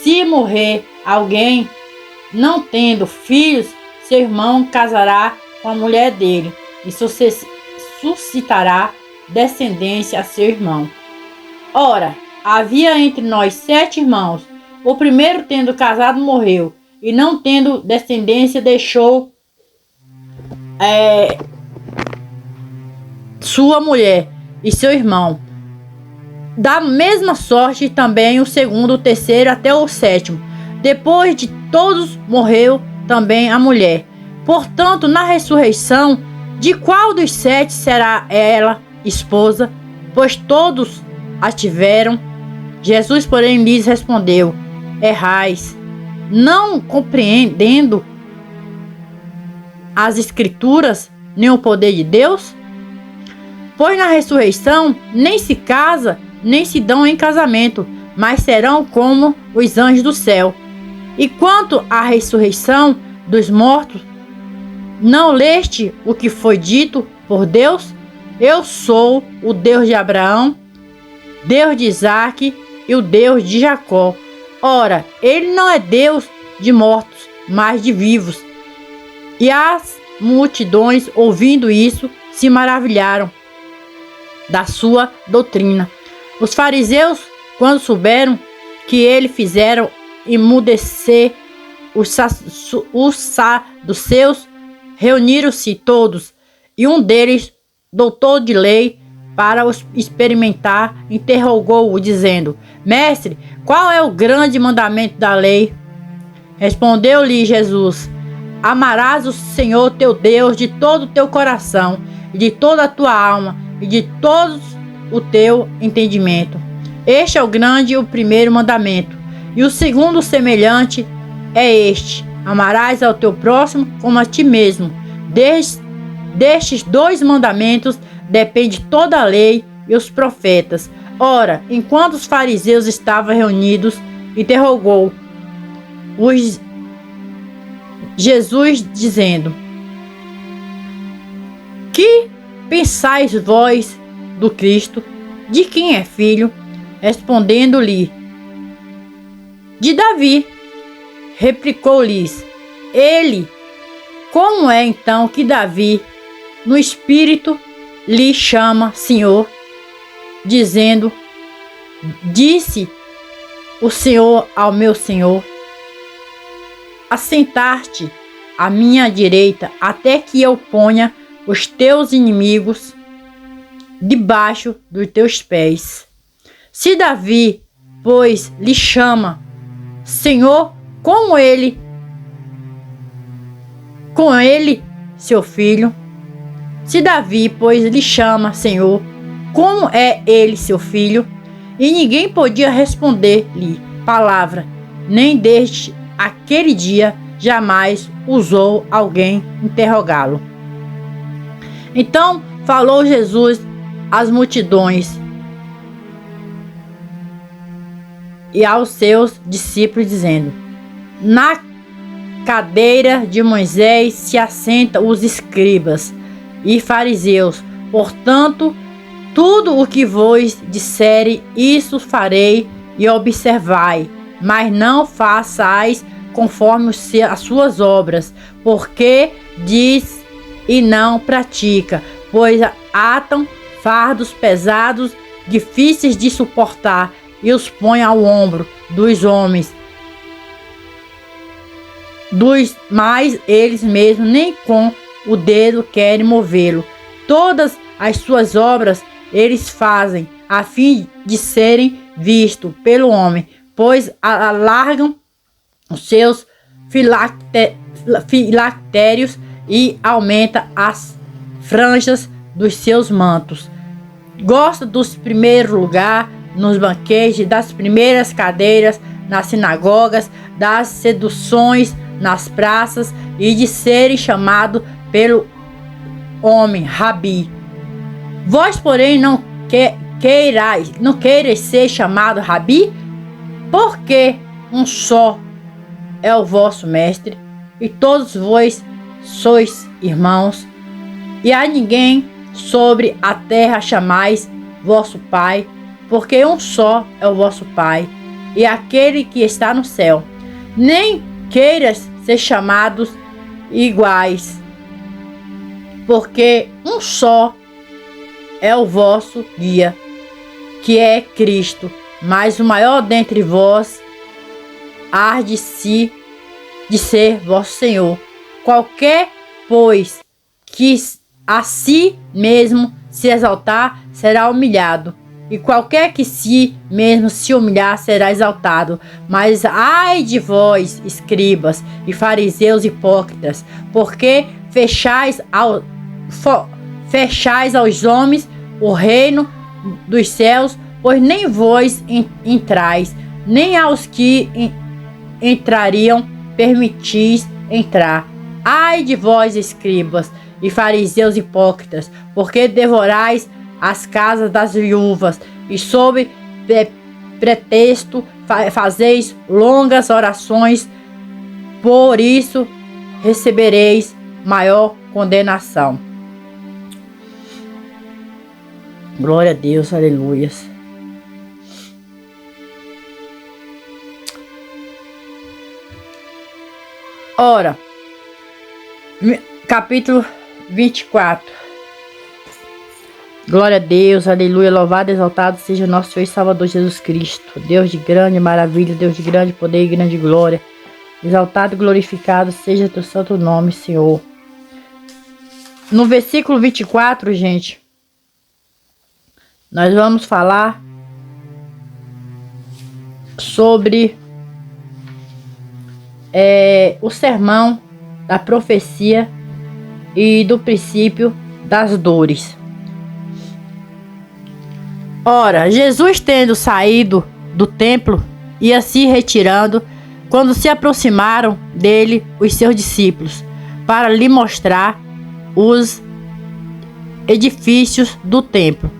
se morrer alguém não tendo filhos, seu irmão casará com a mulher dele e suscitará descendência a seu irmão. Ora, havia entre nós 7 irmãos. O primeiro, tendo casado, morreu, e não tendo descendência, deixou sua mulher e seu irmão. Da mesma sorte também o segundo, o terceiro, até o sétimo. Depois de todos morreu também a mulher. Portanto, na ressurreição, de qual dos 7 será ela esposa? Pois todos a tiveram. Jesus, porém, lhes respondeu: errais, não compreendendo as Escrituras, nem o poder de Deus? Pois na ressurreição nem se casa, nem se dão em casamento, mas serão como os anjos do céu. E quanto à ressurreição dos mortos, não leste o que foi dito por Deus? Eu sou o Deus de Abraão, Deus de Isaque e o Deus de Jacó. Ora, ele não é Deus de mortos, mas de vivos. E as multidões, ouvindo isso, se maravilharam da sua doutrina. Os fariseus, quando souberam que ele fizeram emudecer os saduceus, reuniram-se todos, e um deles, doutor de lei, para os experimentar, interrogou-o, dizendo: Mestre, qual é o grande mandamento da lei? Respondeu-lhe Jesus: Amarás o Senhor teu Deus de todo o teu coração, e de toda a tua alma, e de todo o teu entendimento. Este é o grande e o primeiro mandamento. E o segundo semelhante é este: amarás ao teu próximo como a ti mesmo. Destes 2 mandamentos depende toda a lei e os profetas. Ora, enquanto os fariseus estavam reunidos, interrogou-os Jesus, dizendo: Que pensais vós do Cristo? De quem é filho? Respondendo-lhe: de Davi. Replicou-lhes ele: Como é então que Davi, no Espírito, lhe chama Senhor, dizendo: Disse o Senhor ao meu Senhor: Assentar-te à minha direita, até que eu ponha os teus inimigos debaixo dos teus pés. Se Davi, pois, lhe chama Senhor, com ele seu filho. Se Davi, pois, lhe chama Senhor, como é ele seu filho? E ninguém podia responder-lhe palavra, nem desde aquele dia jamais ousou alguém interrogá-lo. Então falou Jesus às multidões e aos seus discípulos, dizendo: Na cadeira de Moisés se assentam os escribas e fariseus. Portanto, tudo o que vos disserem, isso farei e observai, mas não façais conforme as suas obras, porque diz e não pratica, pois atam fardos pesados, difíceis de suportar, e os põe ao ombro dos homens, mas eles mesmos nem com o dedo querem movê-lo. Todas as suas obras eles fazem a fim de serem vistos pelo homem, pois alargam os seus filactérios e aumenta as franjas dos seus mantos. Gosta dos primeiros lugares nos banquetes, das primeiras cadeiras nas sinagogas, das seduções nas praças e de serem chamado pelo homem Rabi. Vós, porém, não queirais ser chamado Rabi, porque um só é o vosso mestre, e todos vós sois irmãos, e a ninguém sobre a terra chamais vosso Pai, porque um só é o vosso Pai, e aquele que está no céu. Nem queiras ser chamados iguais, porque um só é o vosso guia, que é Cristo. mas o maior dentre vós há de ser vosso Senhor. Qualquer, pois, que a si mesmo se exaltar, será humilhado, e qualquer que si mesmo se humilhar, será exaltado. Mas ai de vós, escribas e fariseus hipócritas, porque fechais aos homens o reino dos céus, pois nem vós entrais, nem aos que entrariam permitis entrar. Ai de vós, escribas e fariseus hipócritas, porque devorais as casas das viúvas, e sob pretexto fazeis longas orações, por isso recebereis maior condenação. Glória a Deus, aleluias. Ora, capítulo 24. Glória a Deus, aleluia, louvado e exaltado seja nosso Senhor e Salvador Jesus Cristo, Deus de grande maravilha, Deus de grande poder e grande glória. Exaltado e glorificado seja teu santo nome, Senhor. No versículo 24, gente, nós vamos falar sobre o sermão da profecia e do princípio das dores. Ora, Jesus, tendo saído do templo, ia se retirando, quando se aproximaram dele os seus discípulos, para lhe mostrar os edifícios do templo.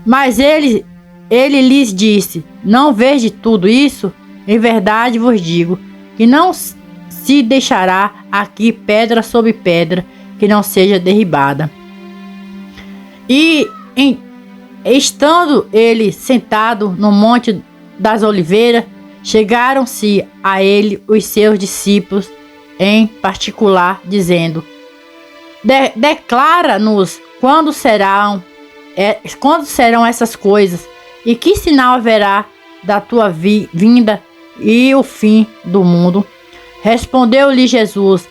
Mas ele lhes disse: não vede tudo isso? Em verdade vos digo, que não se deixará aqui pedra sobre pedra que não seja derribada. E estando ele sentado no Monte das Oliveiras, chegaram-se a ele os seus discípulos em particular, dizendo: declara-nos quando serão essas coisas, e que sinal haverá da tua vinda e o fim do mundo? Respondeu-lhe Jesus: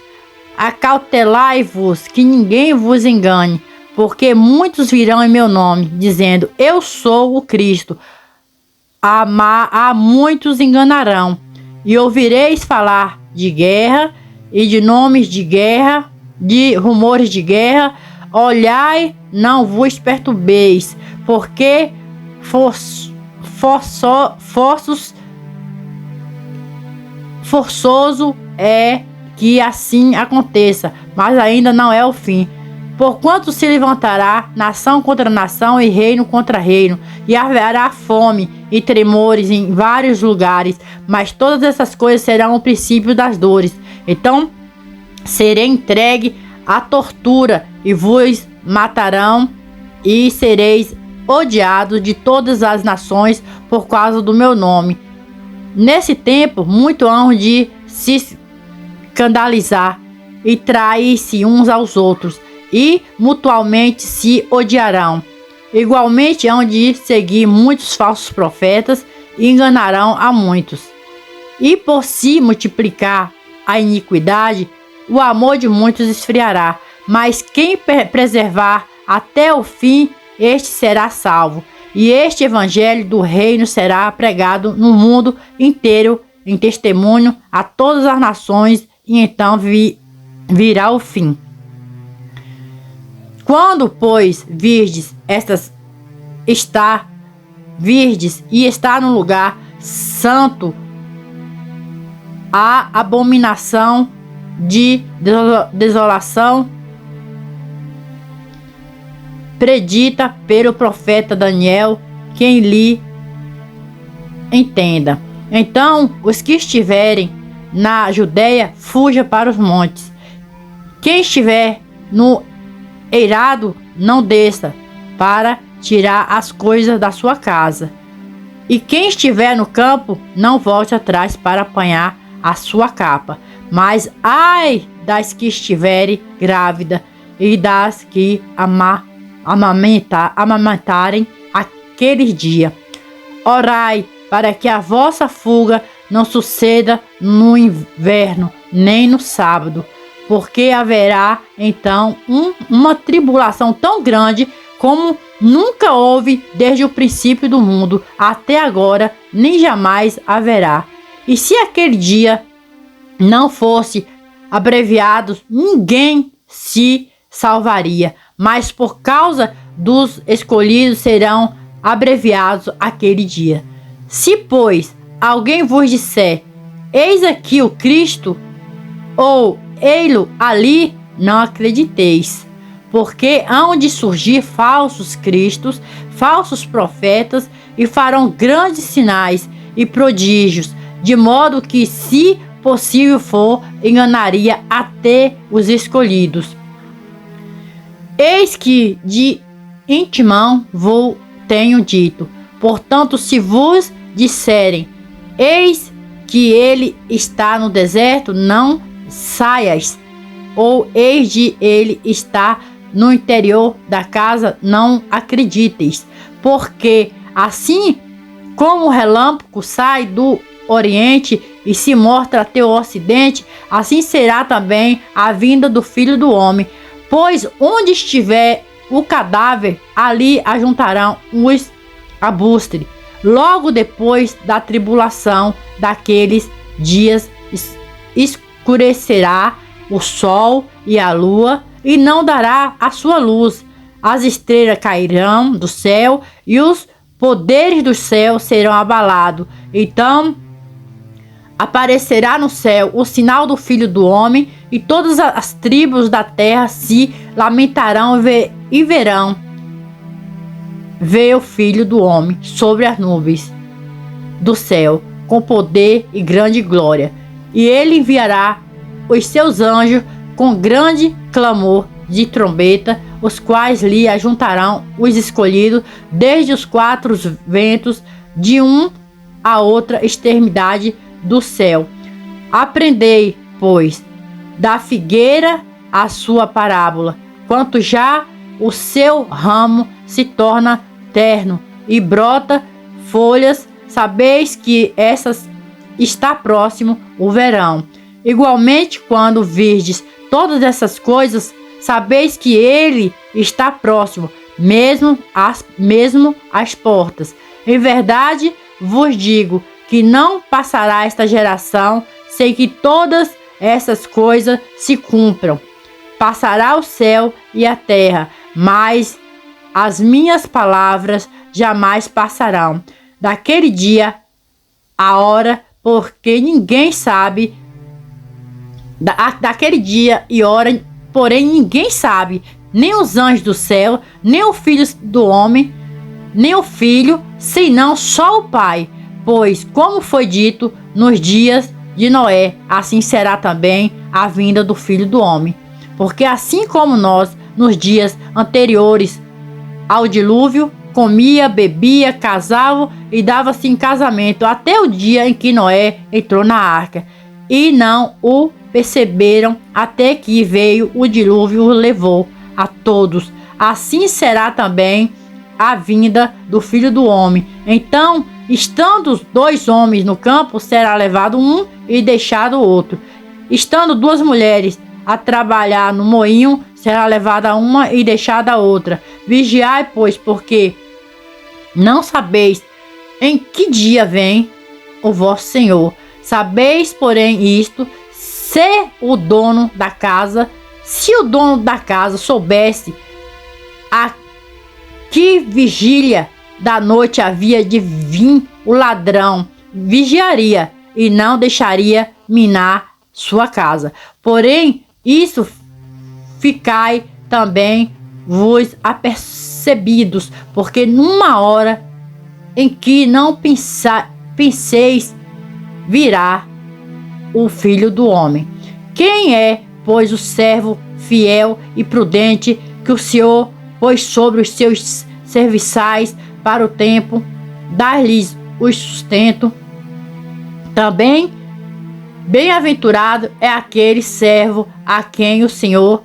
acautelai-vos que ninguém vos engane, porque muitos virão em meu nome, dizendo: eu sou o Cristo. A muitos enganarão. E ouvireis falar de guerra e de nomes de guerra, de rumores de guerra. Olhai, não vos perturbeis, porque forçoso é que assim aconteça, mas ainda não é o fim. Porquanto se levantará nação contra nação e reino contra reino, e haverá fome e tremores em vários lugares, mas todas essas coisas serão o princípio das dores. Então serei entregue à tortura, e vos matarão, e sereis odiados de todas as nações por causa do meu nome. Nesse tempo, muito hão de se escandalizar e trair-se uns aos outros, e mutualmente se odiarão. Igualmente hão de seguir muitos falsos profetas e enganarão a muitos. E por se multiplicar a iniquidade, o amor de muitos esfriará. Mas quem preservar até o fim, este será salvo. E este evangelho do reino será pregado no mundo inteiro em testemunho a todas as nações, e então virá o fim. Quando, pois, virdes e está no lugar santo a abominação de desolação predita pelo profeta Daniel, quem lhe entenda. Então os que estiverem na Judeia, fuja para os montes. Quem estiver no eirado, não desça para tirar as coisas da sua casa. E quem estiver no campo, não volte atrás para apanhar a sua capa. Mas ai das que estiverem grávidas e das que amamentarem aqueles dias. Orai para que a vossa fuga não suceda no inverno, nem no sábado, porque haverá então uma tribulação tão grande como nunca houve desde o princípio do mundo até agora, nem jamais haverá. E se aquele dia não fosse abreviado, ninguém se salvaria, mas por causa dos escolhidos serão abreviados aquele dia. Se, pois, alguém vos disser, eis aqui o Cristo, ou ei-lo ali, não acrediteis, porque hão de surgir falsos cristos, falsos profetas, e farão grandes sinais e prodígios, de modo que, se possível for, enganaria até os escolhidos. Eis que de antemão vos tenho dito. Portanto, se vos disserem, eis que ele está no deserto, não saias, ou eis de ele está no interior da casa, não acrediteis, porque assim como o relâmpago sai do Oriente e se mostra até o Ocidente, assim será também a vinda do Filho do Homem. Pois onde estiver o cadáver, ali ajuntarão os arbustos. Logo depois da tribulação daqueles dias, escurecerá o sol e a lua, e não dará a sua luz. As estrelas cairão do céu, e os poderes do céu serão abalados. Então aparecerá no céu o sinal do Filho do Homem, e todas as tribos da terra se lamentarão e verão ver o Filho do Homem sobre as nuvens do céu, com poder e grande glória. E ele enviará os seus anjos com grande clamor de trombeta, os quais lhe ajuntarão os escolhidos desde os quatro ventos, de a outra extremidade do céu. Aprendei, pois, da figueira a sua parábola, quanto já o seu ramo se torna terno e brota folhas, sabeis que essas está próximo o verão. Igualmente, quando virdes todas essas coisas, sabeis que ele está próximo, mesmo às portas. Em verdade vos digo que não passará esta geração sem que todas essas coisas se cumpram. Passará o céu e a terra, mas as minhas palavras jamais passarão. Daquele dia, a hora, porque ninguém sabe, daquele dia e hora, porém ninguém sabe, nem os anjos do céu, nem o Filho do Homem, nem o Filho, senão só o Pai. Pois, como foi dito nos dias de Noé, assim será também a vinda do Filho do Homem. Porque assim como nós, nos dias anteriores ao dilúvio, comia, bebia, casava e dava-se em casamento até o dia em que Noé entrou na arca, e não o perceberam até que veio o dilúvio e o levou a todos. Assim será também a vinda do Filho do Homem. Então, estando os dois homens no campo, será levado um e deixado o outro. Estando duas mulheres a trabalhar no moinho, será levada uma e deixada a outra. Vigiai, pois, porque não sabeis em que dia vem o vosso Senhor. Sabeis, porém, isto, se o dono da casa soubesse a que vigília da noite havia de vir o ladrão, vigiaria e não deixaria minar sua casa. Porém, isso ficai também vos apercebidos, porque numa hora em que não penseis, virá o Filho do Homem. Quem é, pois, o servo fiel e prudente que o Senhor pôs sobre os seus serviçais para o tempo, dar-lhes o sustento? Também bem-aventurado é aquele servo a quem o Senhor,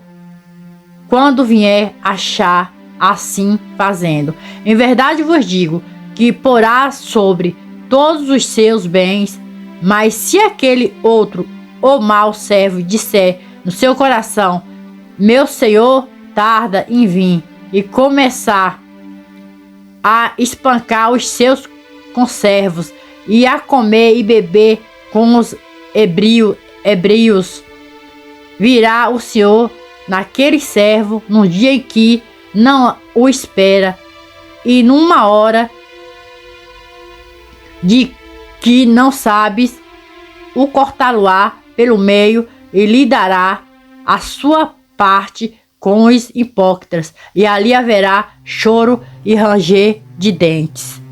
quando vier, achar assim fazendo. Em verdade vos digo que porá sobre todos os seus bens. Mas se aquele outro, o mau servo, disser no seu coração: meu senhor tarda em vir, e começar a espancar os seus conservos, e a comer e beber com os ebrios, virá o Senhor naquele servo no dia em que não o espera, e numa hora de que não sabes, o cortá-lo-á pelo meio, e lhe dará a sua parte com os hipócritas, e ali haverá choro e ranger de dentes.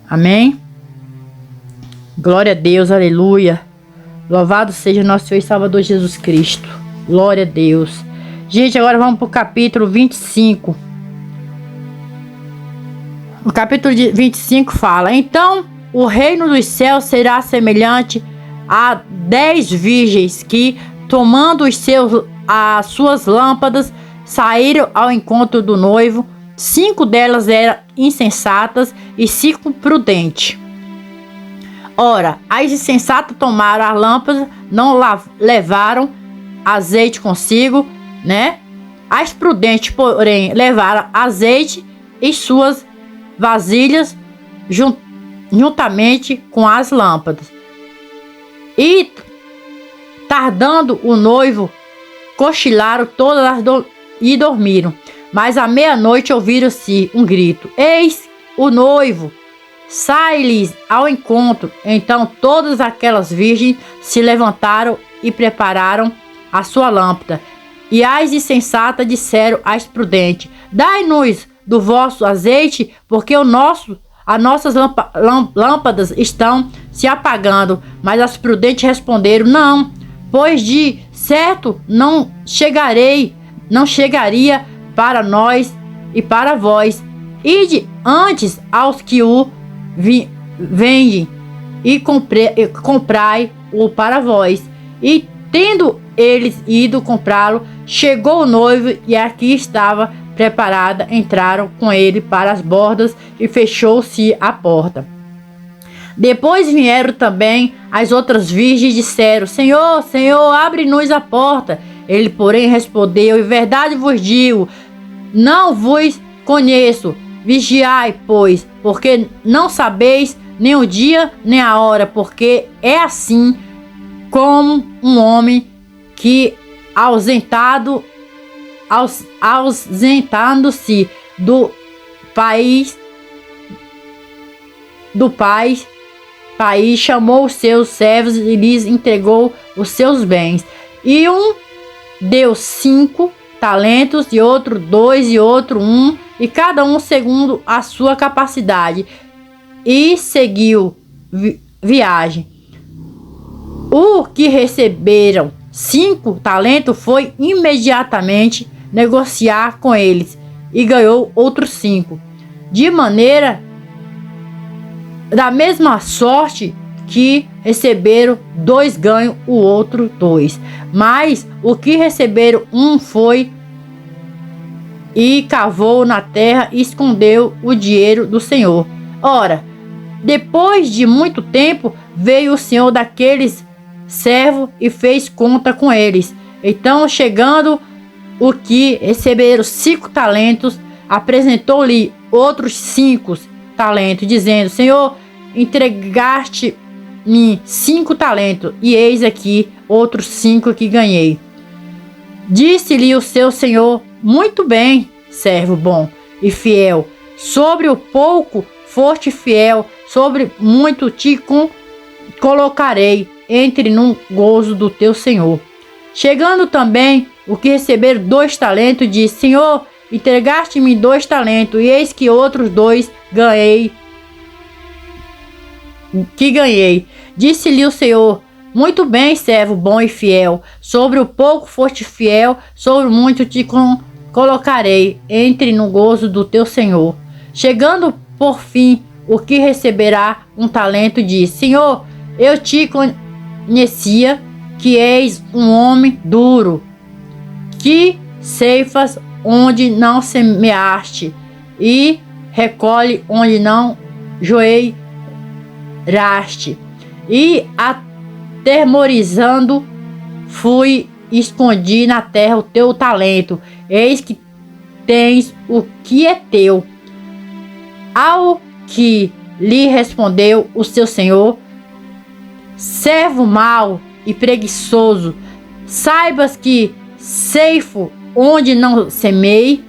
Amém? Glória a Deus, aleluia. Louvado seja nosso Senhor e Salvador Jesus Cristo. Glória a Deus. Gente, agora vamos para o capítulo 25. O capítulo 25 fala: então o reino dos céus será semelhante a 10 virgens que, tomando as suas lâmpadas, saíram ao encontro do noivo. 5 delas eram insensatas e 5 prudentes. Ora, as insensatas tomaram as lâmpadas, não levaram azeite consigo, né? As prudentes, porém, levaram azeite em suas vasilhas juntamente com as lâmpadas. E, tardando o noivo, cochilaram todas e dormiram. Mas à meia-noite ouviram-se um grito: eis o noivo, sai-lhes ao encontro. Então todas aquelas virgens se levantaram e prepararam a sua lâmpada. E as insensatas disseram às prudentes: dai-nos do vosso azeite, porque as nossas lâmpadas estão se apagando. Mas as prudentes responderam: não, pois de certo não chegaria para nós e para vós. Ide antes aos que o vendem e comprai-o para vós. E tendo eles ido comprá-lo, chegou o noivo, e aqui estava preparada. Entraram com ele para as bordas, e fechou-se a porta. Depois vieram também as outras virgens e disseram: Senhor, Senhor, abre-nos a porta. Ele, porém, respondeu: em verdade vos digo, não vos conheço. Vigiai, pois, porque não sabeis nem o dia nem a hora, porque é assim como um homem que, ausentando-se do país, chamou os seus servos e lhes entregou os seus bens. E um deu 5 talentos, e outro 2, e outro 1, e cada um segundo a sua capacidade, e seguiu viagem. O que receberam 5 talentos foi imediatamente negociar com eles, e ganhou outros 5. De maneira da mesma sorte que receberam 2 ganham o outro 2. Mas o que receberam 1 foi e cavou na terra e escondeu o dinheiro do Senhor. Ora, depois de muito tempo, veio o senhor daqueles servos e fez conta com eles. Então, chegando o que receberam 5 talentos, apresentou-lhe outros 5 talentos, dizendo: Senhor, entregaste-me 5 talentos, e eis aqui outros 5 que ganhei. Disse-lhe o seu senhor: muito bem, servo bom e fiel. Sobre o pouco foste fiel, sobre muito te colocarei. Entre no gozo do teu senhor. Chegando também o que receberam 2 talentos, disse: Senhor, entregaste-me 2 talentos, e eis que outros 2 ganhei. Disse-lhe o Senhor: muito bem, servo bom e fiel. Sobre o pouco foste fiel, sobre muito te colocarei. Entre no gozo do teu senhor. Chegando por fim o que receberá 1 talento, disse: Senhor, eu te conhecia que és um homem duro, que ceifas onde não semeaste, e recolhe onde não ajoelhaste, e atemorizando fui, escondi na terra o teu talento. Eis que tens o que é teu. Ao que lhe respondeu o seu senhor: servo mau e preguiçoso, saibas que ceifo onde não semeei,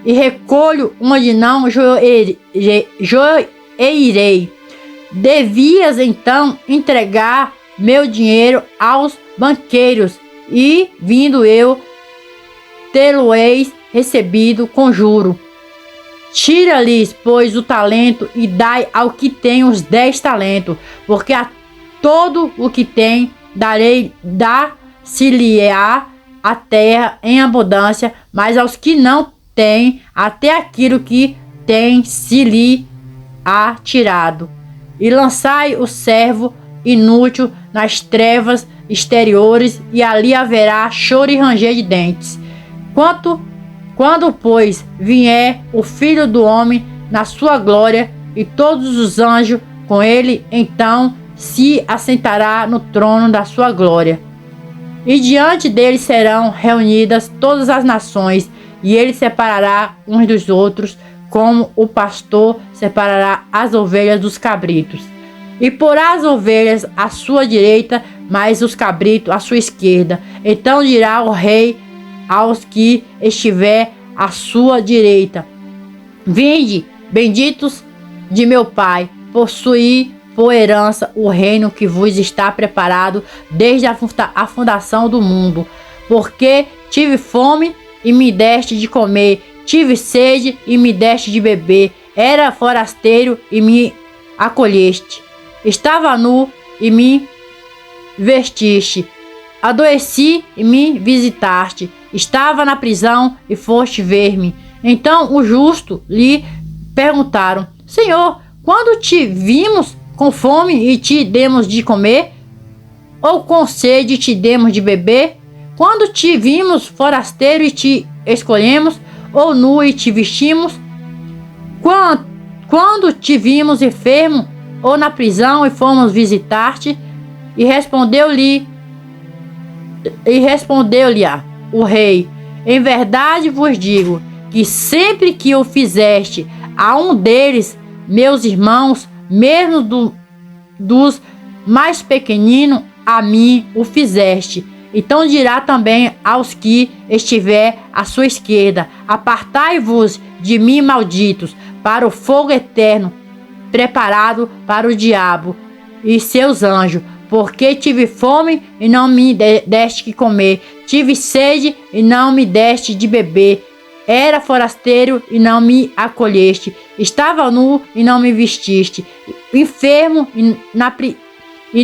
e recolho onde não joeirei. Devias então entregar meu dinheiro aos banqueiros, e vindo eu tê-lo-eis recebido com juro. Tira-lhes, pois, o talento e dai ao que tem os 10 talentos, porque a todo o que tem darei, dar-se-lhe-á a terra em abundância, mas aos que não têm, até aquilo que tem se lhe há tirado. E lançai o servo inútil nas trevas exteriores, e ali haverá choro e ranger de dentes. Quando, pois, vier o Filho do Homem na sua glória, e todos os anjos com ele, então se assentará no trono da sua glória. E diante dele serão reunidas todas as nações, e ele separará uns dos outros, como o pastor separará as ovelhas dos cabritos. E porá as ovelhas à sua direita, mas os cabritos à sua esquerda. Então dirá o rei aos que estiver à sua direita: vinde, benditos de meu Pai, possuí por herança o reino que vos está preparado desde a fundação do mundo. Porque tive fome e me deste de comer, tive sede e me deste de beber, era forasteiro e me acolheste, estava nu e me vestiste, adoeci e me visitaste, estava na prisão e foste ver-me. Então o justo lhe perguntaram: Senhor, quando te vimos com fome e te demos de comer? Ou com sede e te demos de beber? Quando te vimos forasteiro e te escolhemos? Ou nu e te vestimos? Quando te vimos enfermo ou na prisão e fomos visitar-te? E respondeu-lhe o rei: em verdade vos digo que sempre que o fizeste a um deles, meus irmãos, mesmo dos mais pequeninos, a mim o fizeste. Então dirá também aos que estiver à sua esquerda: apartai-vos de mim, malditos, para o fogo eterno, preparado para o diabo e seus anjos. Porque tive fome e não me deste que comer, tive sede e não me deste de beber, era forasteiro e não me acolheste, estava nu e não me vestiste, enfermo e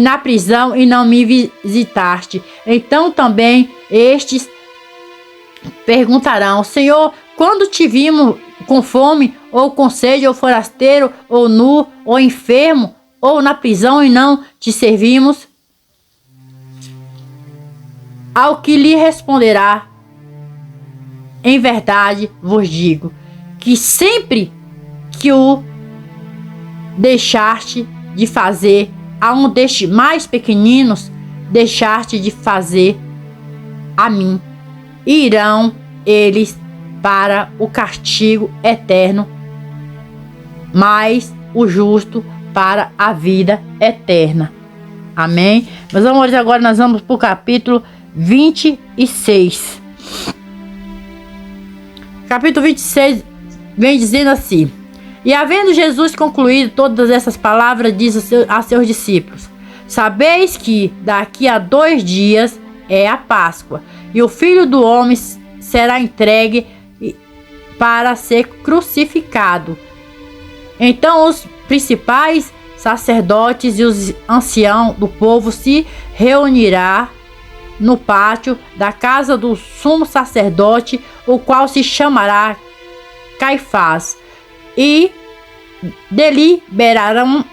na prisão e não me visitaste. Então também estes perguntarão: Senhor, quando te vimos com fome, ou com sede, ou forasteiro, ou nu, ou enfermo, ou na prisão e não te servimos? Ao que lhe responderá: em verdade vos digo que sempre que o deixaste de fazer a um destes mais pequeninos, deixaste de fazer a mim. E irão eles para o castigo eterno, mas o justo para a vida eterna. Amém? Meus amores, agora nós vamos para o capítulo 26. Capítulo 26 vem dizendo assim: E havendo Jesus concluído todas essas palavras, disse a seus discípulos: Sabeis que daqui a 2 dias é a Páscoa, e o Filho do Homem será entregue para ser crucificado. Então os principais sacerdotes e os anciãos do povo se reunirão no pátio da casa do sumo sacerdote, o qual se chamará Caifás, e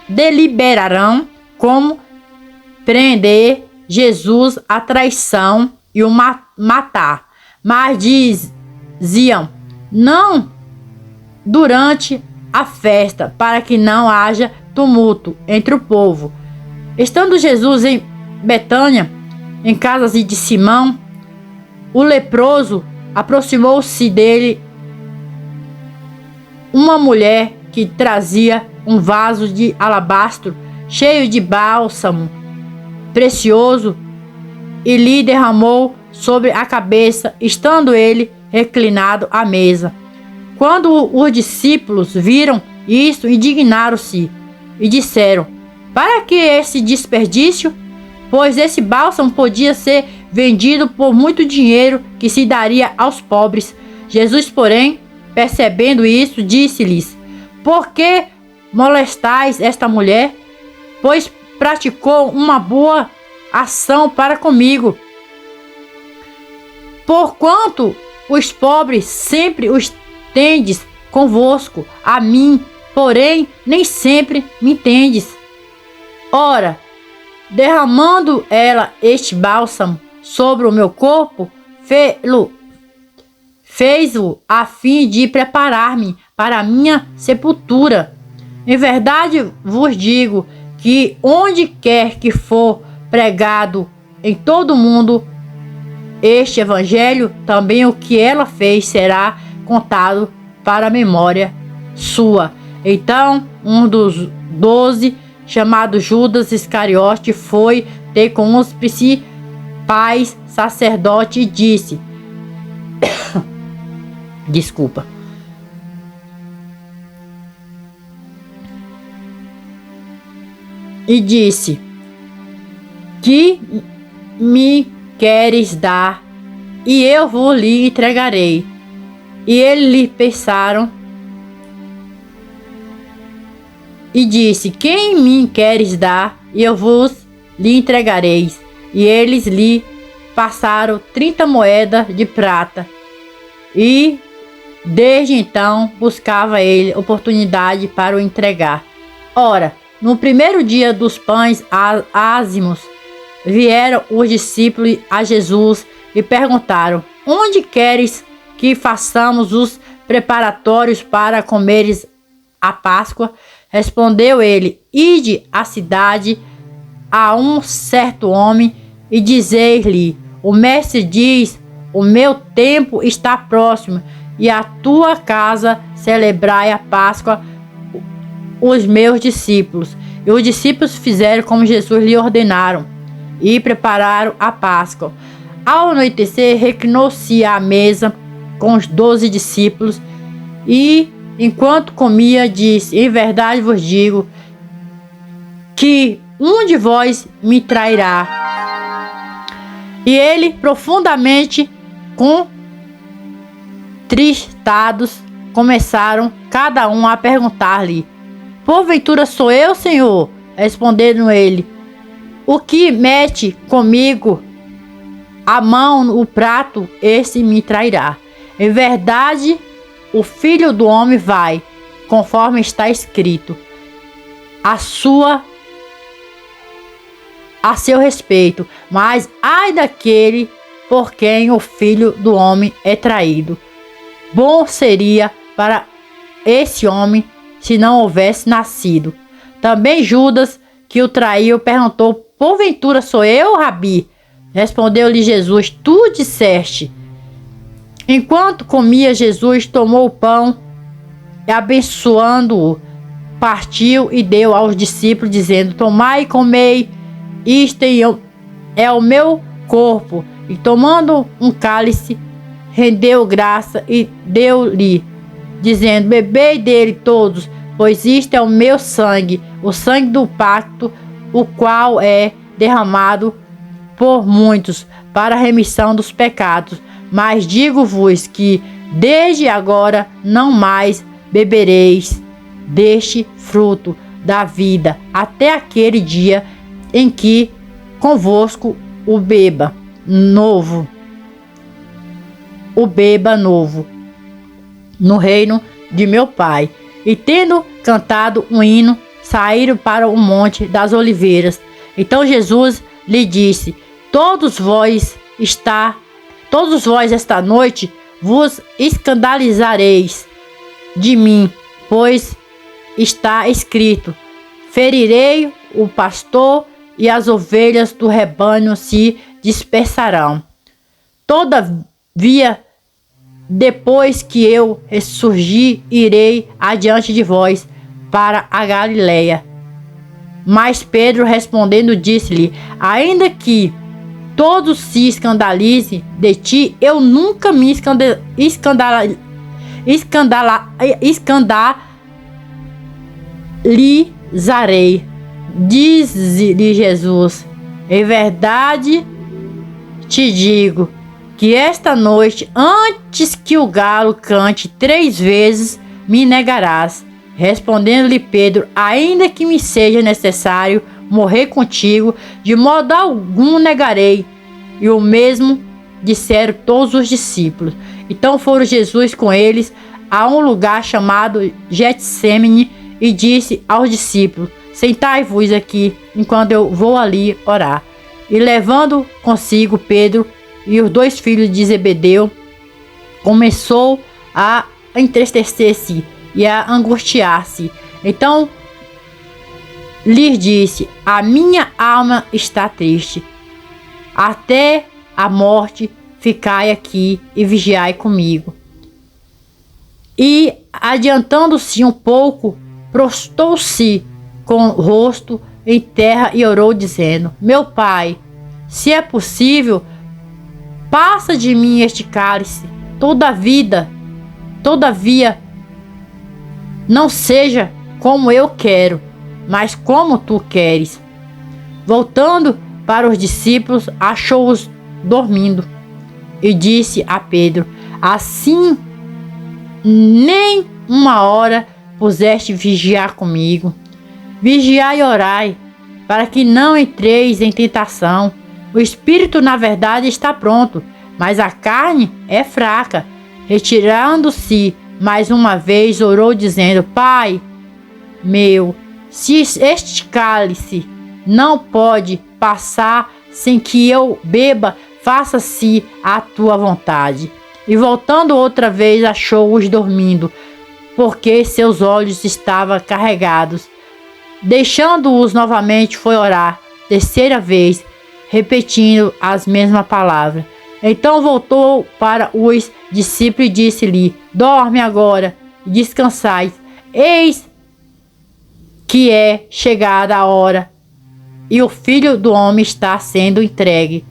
deliberarão como prender Jesus à traição e o matar. Mas diziam: não durante a festa, para que não haja tumulto entre o povo. Estando Jesus em Betânia, em casa de Simão, o leproso, aproximou-se dele uma mulher que trazia um vaso de alabastro cheio de bálsamo precioso e lhe derramou sobre a cabeça, estando ele reclinado à mesa. Quando os discípulos viram isto, indignaram-se e disseram: para que esse desperdício? Pois esse bálsamo podia ser vendido por muito dinheiro que se daria aos pobres. Jesus, porém, percebendo isso, disse-lhes: por que molestais esta mulher? Pois praticou uma boa ação para comigo. Porquanto os pobres sempre os tendes convosco, a mim, porém, nem sempre me tendes. Ora, derramando ela este bálsamo sobre o meu corpo, fez-o a fim de preparar-me para a minha sepultura. Em verdade vos digo que onde quer que for pregado em todo o mundo este evangelho, também o que ela fez será contado para a memória sua. Então um dos 12, chamado Judas Iscariote, foi ter com os principais sacerdotes e disse desculpa. E disse: que me queres dar, e eu vos lhe entregarei. E eles lhe pensaram e disse: quem me queres dar, e eu vos lhe entregareis. E eles lhe passaram 30 moedas de prata. E desde então buscava ele oportunidade para o entregar. Ora, no primeiro dia dos pães ázimos, vieram os discípulos a Jesus e perguntaram: onde queres que façamos os preparatórios para comeres a Páscoa? Respondeu ele: ide à cidade a um certo homem e dizei-lhe: o mestre diz, o meu tempo está próximo, e a tua casa celebrai a Páscoa os meus discípulos. E os discípulos fizeram como Jesus lhe ordenaram e prepararam a Páscoa. Ao anoitecer, reclinou-se à mesa com os 12 discípulos e, enquanto comia, disse: em verdade vos digo que um de vós me trairá. E ele, profundamente contristados, começaram cada um a perguntar-lhe: porventura sou eu, Senhor? Respondendo ele: o que mete comigo a mão no prato, esse me trairá. Em verdade, o Filho do Homem vai, conforme está escrito, a seu respeito. Mas ai daquele por quem o Filho do Homem é traído. Bom seria para esse homem se não houvesse nascido. Também Judas, que o traiu, perguntou: porventura sou eu, Rabi? Respondeu-lhe Jesus: tu disseste. Enquanto comia, Jesus tomou o pão e, abençoando-o, partiu e deu aos discípulos, dizendo: tomai e comei, isto é o meu corpo. E tomando um cálice, rendeu graça e deu-lhe, dizendo: bebei dele todos, pois isto é o meu sangue, o sangue do pacto, o qual é derramado por muitos para a remissão dos pecados. Mas digo-vos que desde agora não mais bebereis deste fruto da vida, até aquele dia em que convosco o beba novo no reino de meu Pai. E tendo cantado um hino, saíram para o monte das oliveiras. Então Jesus lhe disse: todos vós esta noite vos escandalizareis de mim, pois está escrito: ferirei o pastor e as ovelhas do rebanho se dispersarão. Todavia, depois que eu ressurgir, irei adiante de vós para a Galileia. Mas Pedro respondendo disse-lhe: ainda que todos se escandalizem de ti, eu nunca me escandalizarei. Diz-lhe Jesus: em verdade te digo que esta noite, antes que o galo cante 3 vezes, me negarás. Respondendo-lhe Pedro: ainda que me seja necessário morrer contigo, de modo algum negarei. E o mesmo disseram todos os discípulos. Então foram Jesus com eles a um lugar chamado Getsêmani e disse aos discípulos: sentai-vos aqui, enquanto eu vou ali orar. E levando consigo Pedro e os 2 filhos de Zebedeu, começou a entristecer-se e a angustiar-se. Então lhes disse: a minha alma está triste, até a morte. Ficai aqui e vigiai comigo. E adiantando-se um pouco, prostrou-se com o rosto em terra e orou, dizendo: meu Pai, se é possível, passa de mim este cálice. Todavia, não seja como eu quero, mas como tu queres. Voltando para os discípulos, achou-os dormindo e disse a Pedro: assim nem uma hora puseste vigiar comigo. Vigiai e orai, para que não entreis em tentação. O espírito, na verdade, está pronto, mas a carne é fraca. Retirando-se mais uma vez, orou, dizendo: Pai meu, se este cálice não pode passar sem que eu beba, faça-se a tua vontade. E voltando outra vez, achou-os dormindo, porque seus olhos estavam carregados. Deixando-os novamente, foi orar, 3ª vez, repetindo as mesmas palavras. Então voltou para os discípulos e disse-lhe: dorme agora e descansai. Eis que é chegada a hora, e o Filho do Homem está sendo entregue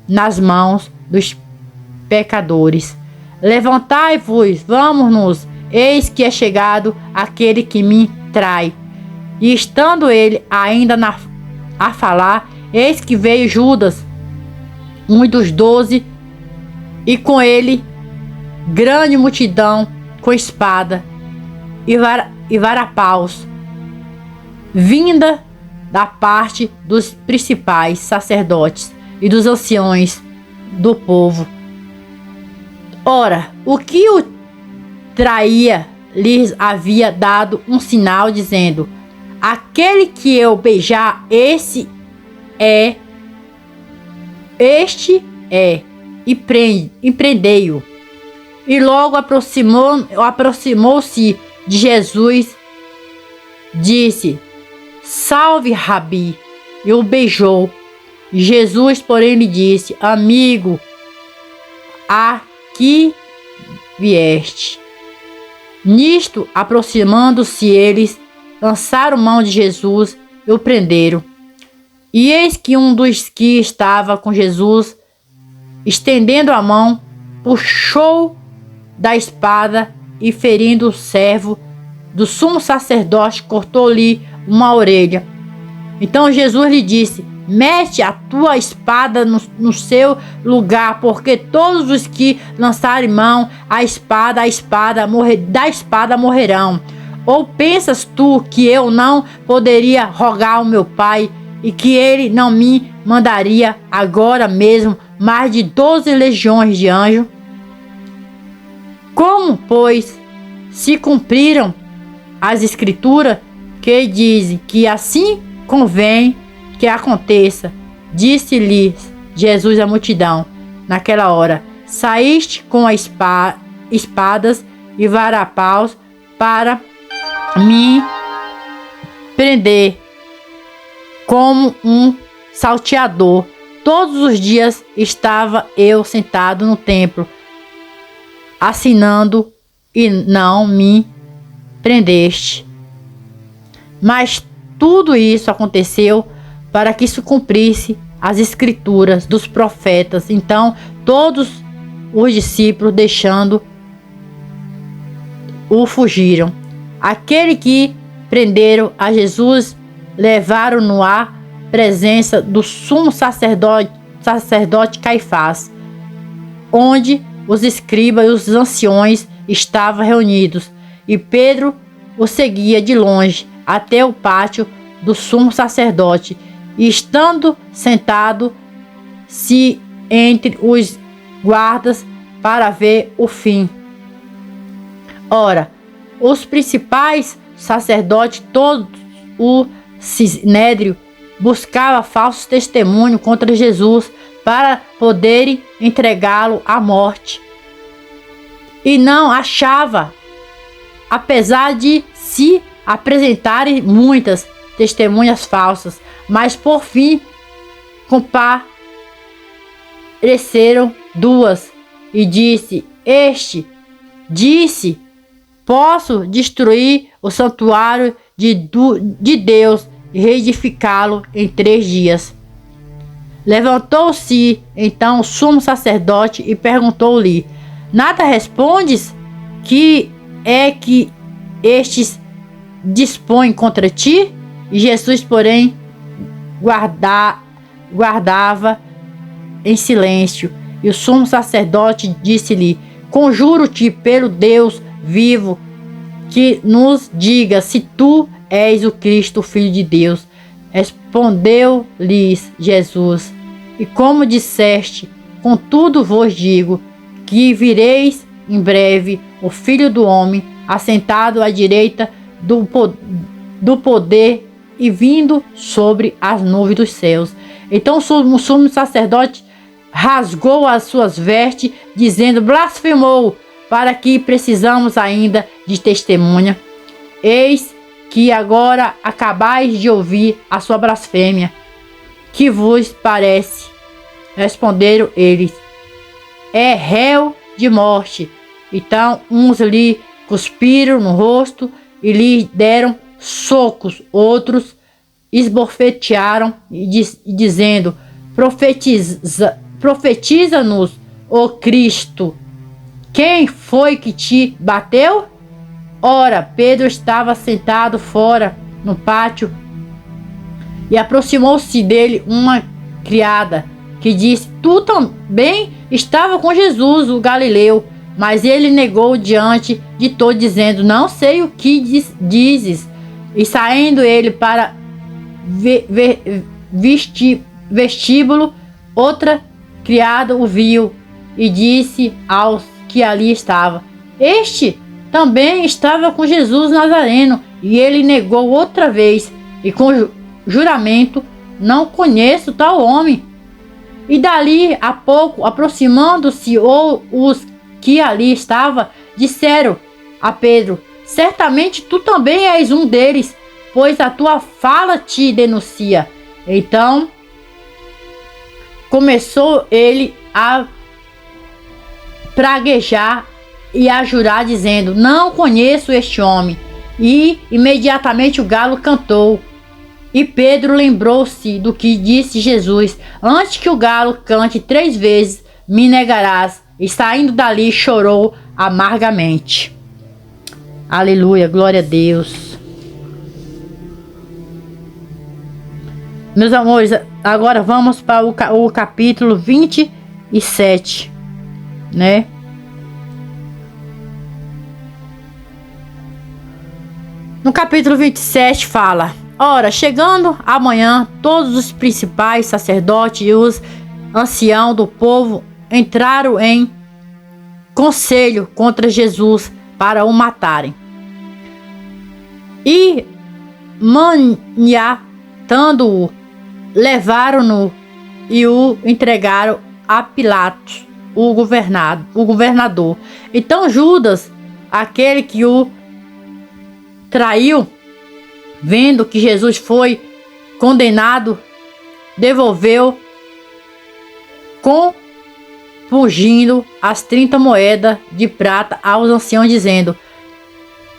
nas mãos dos pecadores. Levantai-vos, vamos-nos, eis que é chegado aquele que me trai. E estando ele ainda a falar, eis que veio Judas, um dos 12, e com ele grande multidão com espada e varapaus, vinda da parte dos principais sacerdotes e dos anciões do povo. Ora, o que o traía lhes havia dado um sinal, dizendo: aquele que eu beijar, este é, e prendei-o. E logo aproximou-se de Jesus, disse: salve, Rabi, e o beijou. Jesus, porém, lhe disse: amigo, aqui vieste. Nisto, aproximando-se eles, lançaram mão de Jesus e o prenderam. E eis que um dos que estava com Jesus, estendendo a mão, puxou da espada e, ferindo o servo do sumo sacerdote, cortou-lhe uma orelha. Então Jesus lhe disse: mete a tua espada no seu lugar, porque todos os que lançarem mão da espada morrerão. Ou pensas tu que eu não poderia rogar ao meu Pai, e que ele não me mandaria agora mesmo mais de 12 legiões de anjos? Como, pois, se cumpriram as escrituras que dizem que assim convém que aconteça? Disse-lhes Jesus à multidão naquela hora: saíste com espadas e varapaus para me prender como um salteador. Todos os dias estava eu sentado no templo, assinando, e não me prendeste. Mas tudo isso aconteceu para que se cumprisse as escrituras dos profetas. Então todos os discípulos, deixando-o, fugiram. Aquele que prenderam a Jesus levaram-no à presença do sumo sacerdote Caifás, onde os escribas e os anciões estavam reunidos, e Pedro o seguia de longe até o pátio do sumo sacerdote, e estando sentado-se entre os guardas para ver o fim. Ora, os principais sacerdotes, todo o sinédrio, buscava falsos testemunhos contra Jesus para poderem entregá-lo à morte, e não achava, apesar de se apresentarem muitas testemunhas falsas. Mas por fim compareceram duas, e disse: posso destruir o santuário de Deus e reedificá-lo em 3 dias. Levantou-se então o sumo sacerdote e perguntou-lhe: nada respondes? Que é que estes dispõem contra ti? E Jesus, porém, guardava em silêncio. E o sumo sacerdote disse-lhe: conjuro-te pelo Deus vivo, que nos diga se tu és o Cristo, o Filho de Deus. Respondeu-lhes Jesus: e como disseste, contudo vos digo, que vireis em breve o Filho do Homem, assentado à direita do poder e vindo sobre as nuvens dos céus. Então o sumo sacerdote rasgou as suas vestes, dizendo: blasfemou, para que precisamos ainda de testemunha? Eis que agora acabais de ouvir a sua blasfêmia. Que vos parece? Responderam eles: é réu de morte. Então uns lhe cuspiram no rosto e lhe deram socos, outros esbofetearam e dizendo: profetiza-nos, ó Cristo, quem foi que te bateu? Ora, Pedro estava sentado fora no pátio, e aproximou-se dele uma criada, que disse: tu também estava com Jesus, o Galileu. Mas ele negou diante de todos, dizendo: não sei o que dizes. E saindo ele para vestíbulo, outra criada o viu e disse aos que ali estavam: este também estava com Jesus Nazareno. E ele negou outra vez, e com juramento: não conheço tal homem. E dali a pouco, aproximando-se os que ali estavam, disseram a Pedro: certamente tu também és um deles, pois a tua fala te denuncia. Então começou ele a praguejar e a jurar, dizendo: não conheço este homem. E imediatamente o galo cantou. E Pedro lembrou-se do que disse Jesus: antes que o galo cante 3 vezes, me negarás. E saindo dali chorou amargamente. Aleluia, glória a Deus. Meus amores, agora vamos para o capítulo 27, né? No capítulo 27 fala: ora, chegando amanhã, todos os principais sacerdotes e os anciãos do povo entraram em conselho contra Jesus para o matarem. E maniatando-o, levaram-no e o entregaram a Pilatos, o governador. Então Judas, aquele que o traiu, vendo que Jesus foi condenado, devolveu compungindo as 30 moedas de prata aos anciãos, dizendo: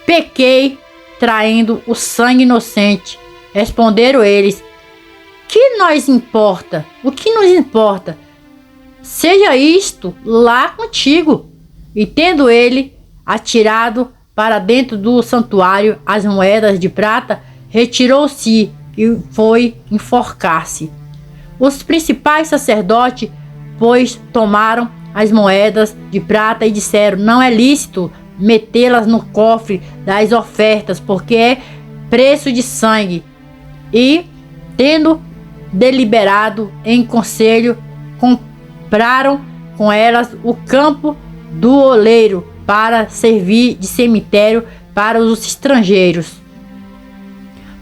pequei traindo o sangue inocente. Responderam eles: que nos importa? O que nos importa? Seja isto lá contigo. E tendo ele atirado para dentro do santuário as moedas de prata, retirou-se e foi enforcar-se. Os principais sacerdotes, pois, tomaram as moedas de prata e disseram: não é lícito metê-las no cofre das ofertas, porque é preço de sangue. E, tendo deliberado em conselho, compraram com elas o campo do oleiro para servir de cemitério para os estrangeiros.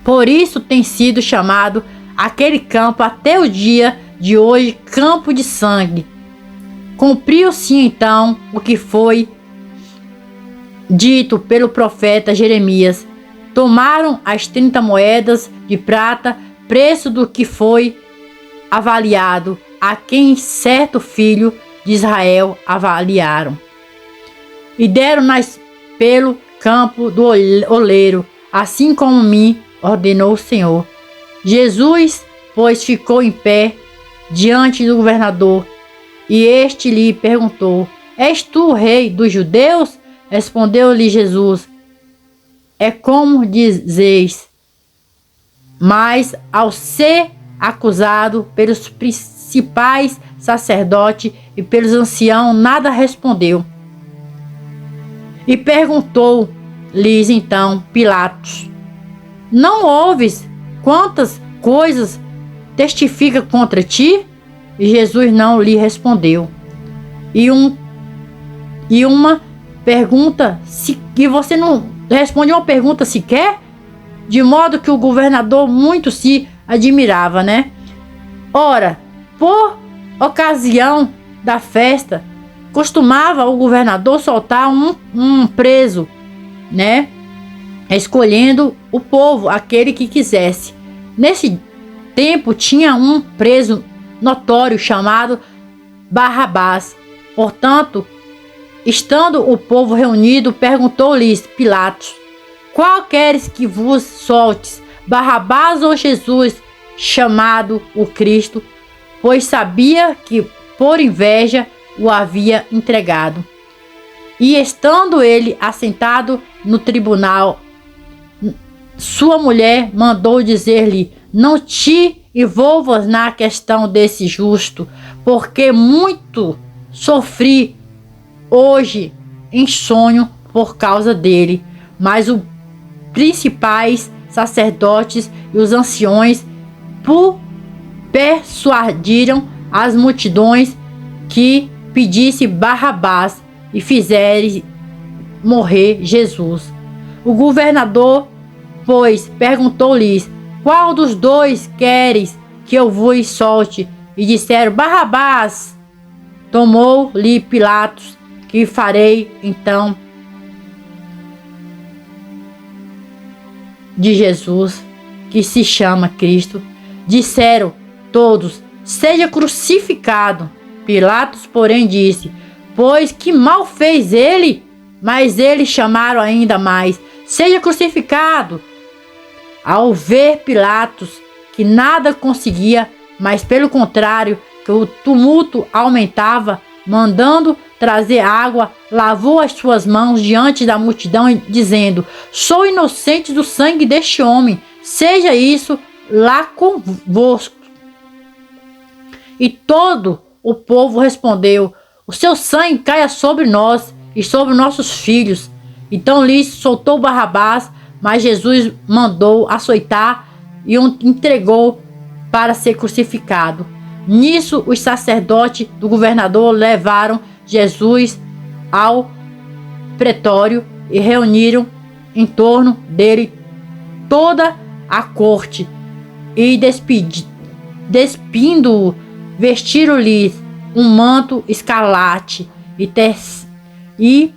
Por isso tem sido chamado aquele campo até o dia de hoje campo de sangue. Cumpriu-se então o que foi dito pelo profeta Jeremias. Tomaram as 30 moedas de prata, preço do que foi avaliado, a quem certo filho de Israel avaliaram, e deram-nas pelo campo do oleiro, assim como me ordenou o Senhor. Jesus, pois, ficou em pé diante do governador, e este lhe perguntou: és tu o rei dos judeus? Respondeu-lhe Jesus: é como dizeis. Mas ao ser acusado pelos principais sacerdotes e pelos anciãos, nada respondeu. E perguntou-lhes então Pilatos: não ouves quantas coisas testifica contra ti? E Jesus não lhe respondeu. E uma pergunta, e você não responde uma pergunta sequer? De modo que o governador muito se admirava, né? Ora, por ocasião da festa, costumava o governador soltar um preso, né? Escolhendo o povo, aquele que quisesse. Nesse tempo tinha um preso notório chamado Barrabás. Portanto, estando o povo reunido, perguntou-lhes Pilatos: qual queres que vos soltes, Barrabás ou Jesus, chamado o Cristo? Pois sabia que por inveja o havia entregado. E estando ele assentado no tribunal, sua mulher mandou dizer-lhe: não te envolvas na questão desse justo, porque muito sofri hoje em sonho por causa dele. Mas os principais sacerdotes e os anciões persuadiram as multidões que pedisse Barrabás e fizeram morrer Jesus. O governador, pois, perguntou-lhes: qual dos dois queres que eu vos solte? E disseram: Barrabás. Tomou-lhe Pilatos: que farei então de Jesus, que se chama Cristo? Disseram todos: seja crucificado. Pilatos, porém, disse: pois que mal fez ele? Mas eles chamaram ainda mais: seja crucificado. Ao ver Pilatos que nada conseguia, mas pelo contrário, que o tumulto aumentava, mandando trazer água, lavou as suas mãos diante da multidão, dizendo: sou inocente do sangue deste homem, seja isso lá convosco. E todo o povo respondeu: o seu sangue caia sobre nós e sobre nossos filhos. Então lhes soltou Barrabás, mas Jesus mandou açoitar e o entregou para ser crucificado. Nisso, os sacerdotes do governador levaram Jesus ao pretório e reuniram em torno dele toda a corte, e despindo-o, vestiram-lhe um manto escarlate e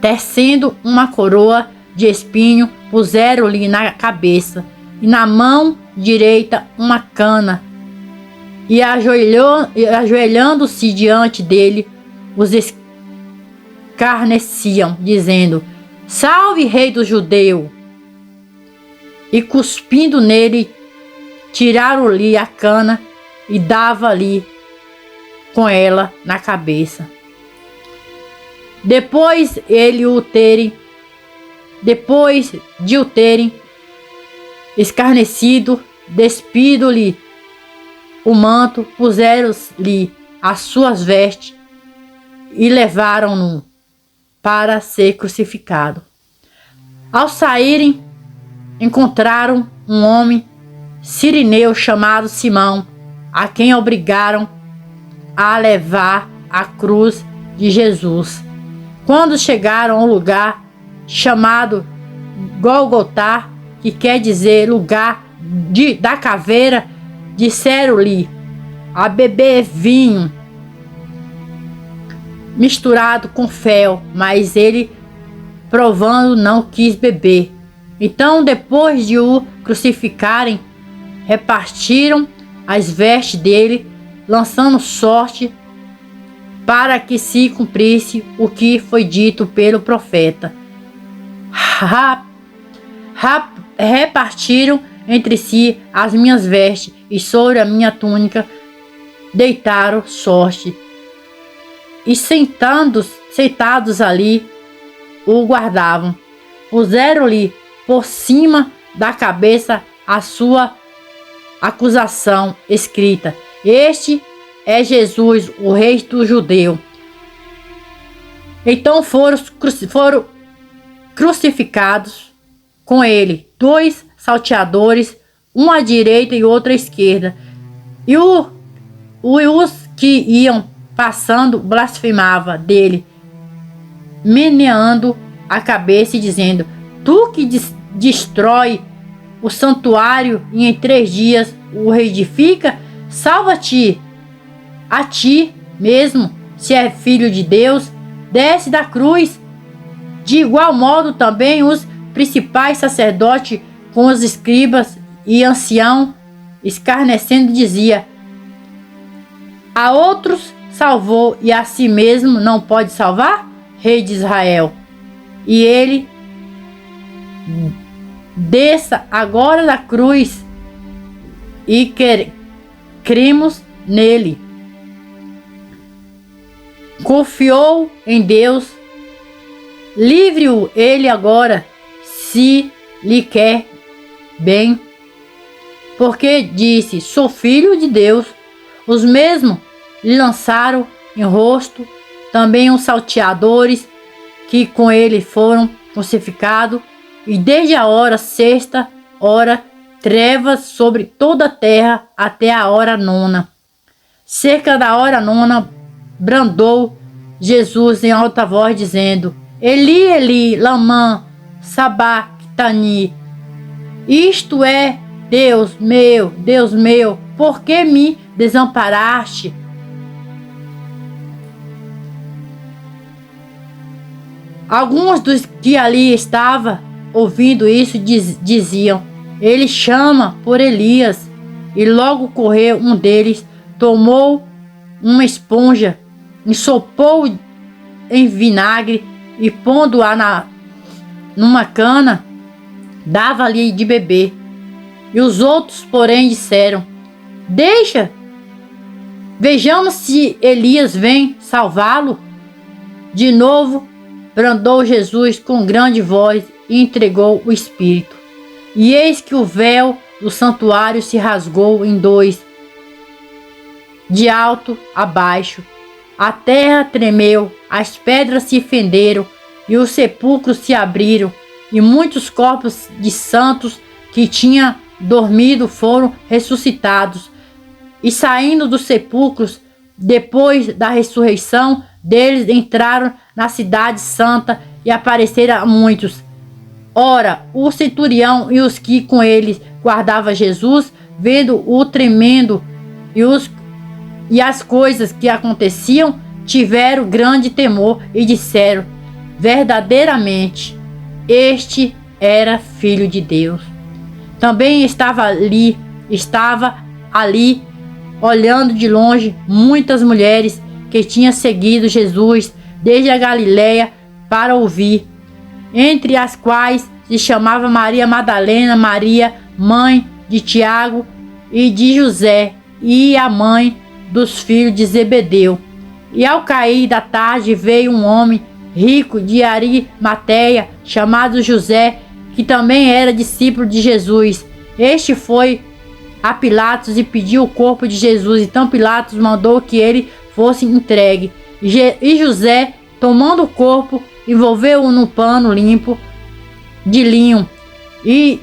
tecendo uma coroa de espinho puseram-lhe na cabeça, e na mão direita uma cana, e ajoelhando-se diante dele, os escarneciam, dizendo: Salve, rei dos judeus! E cuspindo nele, tiraram-lhe a cana e dava-lhe com ela na cabeça. Depois de o terem escarnecido, despido-lhe o manto, puseram-lhe as suas vestes e levaram-no para ser crucificado. Ao saírem, encontraram um homem cireneu chamado Simão, a quem obrigaram a levar a cruz de Jesus. Quando chegaram ao lugar chamado Gólgota, que quer dizer lugar da caveira, disseram-lhe a beber vinho misturado com fel, mas ele, provando, não quis beber. Então, depois de o crucificarem, repartiram as vestes dele, lançando sorte para que se cumprisse o que foi dito pelo profeta. Repartiram entre si as minhas vestes, e sobre a minha túnica deitaram sorte. E sentados ali, o guardavam. Puseram-lhe por cima da cabeça a sua acusação escrita: Este é Jesus, o rei dos judeus. Então foram crucificados com ele 2 salteadores, um à direita e outro à esquerda. E os que iam passando blasfemava dele, meneando a cabeça e dizendo: Tu que destrói o santuário e em 3 dias o reedifica, salva-te a ti mesmo, se é filho de Deus, desce da cruz. De igual modo também os principais sacerdotes com os escribas e ancião, escarnecendo, dizia: A outros salvou e a si mesmo não pode salvar? Rei de Israel. E ele desça agora da cruz e cremos nele. Confiou em Deus, livre-o ele agora, se lhe quer bem, porque disse: Sou filho de Deus. Os mesmos lhe lançaram em rosto também os salteadores que com ele foram crucificados, e desde a hora 6ª hora, trevas sobre toda a terra até a hora 9ª. Cerca da hora 9ª, bradou Jesus em alta voz, dizendo: Eli, Eli, lama sabachthani. Isto é: Deus meu, por que me desamparaste? Alguns dos que ali estavam ouvindo isso diziam: Ele chama por Elias. E logo correu um deles, tomou uma esponja, ensopou em vinagre e pondo-a numa cana, dava-lhe de beber. E os outros, porém, disseram: Deixa, vejamos se Elias vem salvá-lo. De novo, bradou Jesus com grande voz e entregou o Espírito. E eis que o véu do santuário se rasgou em 2, de alto a baixo. A terra tremeu, as pedras se fenderam e os sepulcros se abriram, e muitos corpos de santos que tinham dormido foram ressuscitados. E saindo dos sepulcros, depois da ressurreição deles, entraram na cidade santa e apareceram a muitos. Ora, o centurião e os que com ele guardavam Jesus, vendo o tremendo e as coisas que aconteciam, tiveram grande temor e disseram: Verdadeiramente, este era filho de Deus. Também estava ali, olhando de longe, muitas mulheres que tinham seguido Jesus desde a Galileia para ouvir, entre as quais se chamava Maria Madalena, Maria, mãe de Tiago e de José, e a mãe dos filhos de Zebedeu. E ao cair da tarde veio um homem rico de Arimateia, chamado José, que também era discípulo de Jesus. Este foi a Pilatos e pediu o corpo de Jesus. Então Pilatos mandou que ele fosse entregue. E José, tomando o corpo, envolveu-o num pano limpo de linho e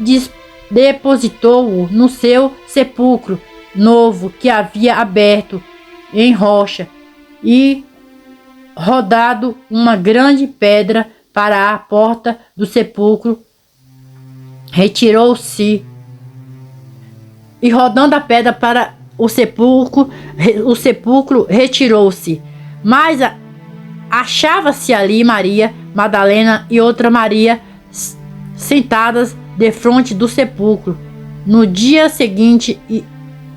depositou-o no seu sepulcro novo que havia aberto em rocha e rodado uma grande pedra para a porta do sepulcro. Retirou-se e rodando a pedra para o sepulcro retirou-se. Mas achava-se ali Maria Madalena e outra Maria sentadas defronte do sepulcro. No dia seguinte,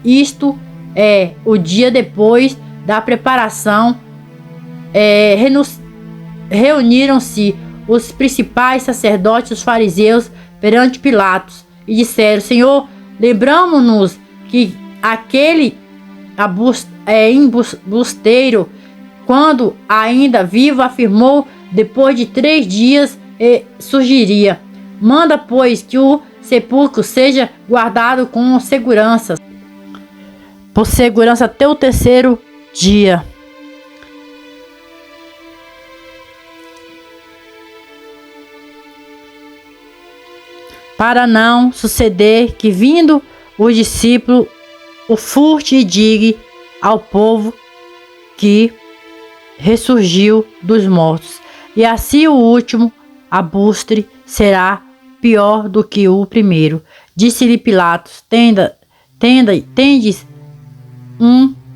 isto é, o dia depois da preparação, reuniram-se os principais sacerdotes e os fariseus perante Pilatos e disseram: Senhor, lembramo-nos que aquele embusteiro, quando ainda vivo, afirmou depois de 3 dias surgiria. Manda, pois, que o sepulcro seja guardado com segurança, por segurança até o 3º dia. Para não suceder que, vindo o discípulo, o furte e diga ao povo que ressurgiu dos mortos. E assim o último abutre será pior do que o primeiro. Disse-lhe Pilatos: tendes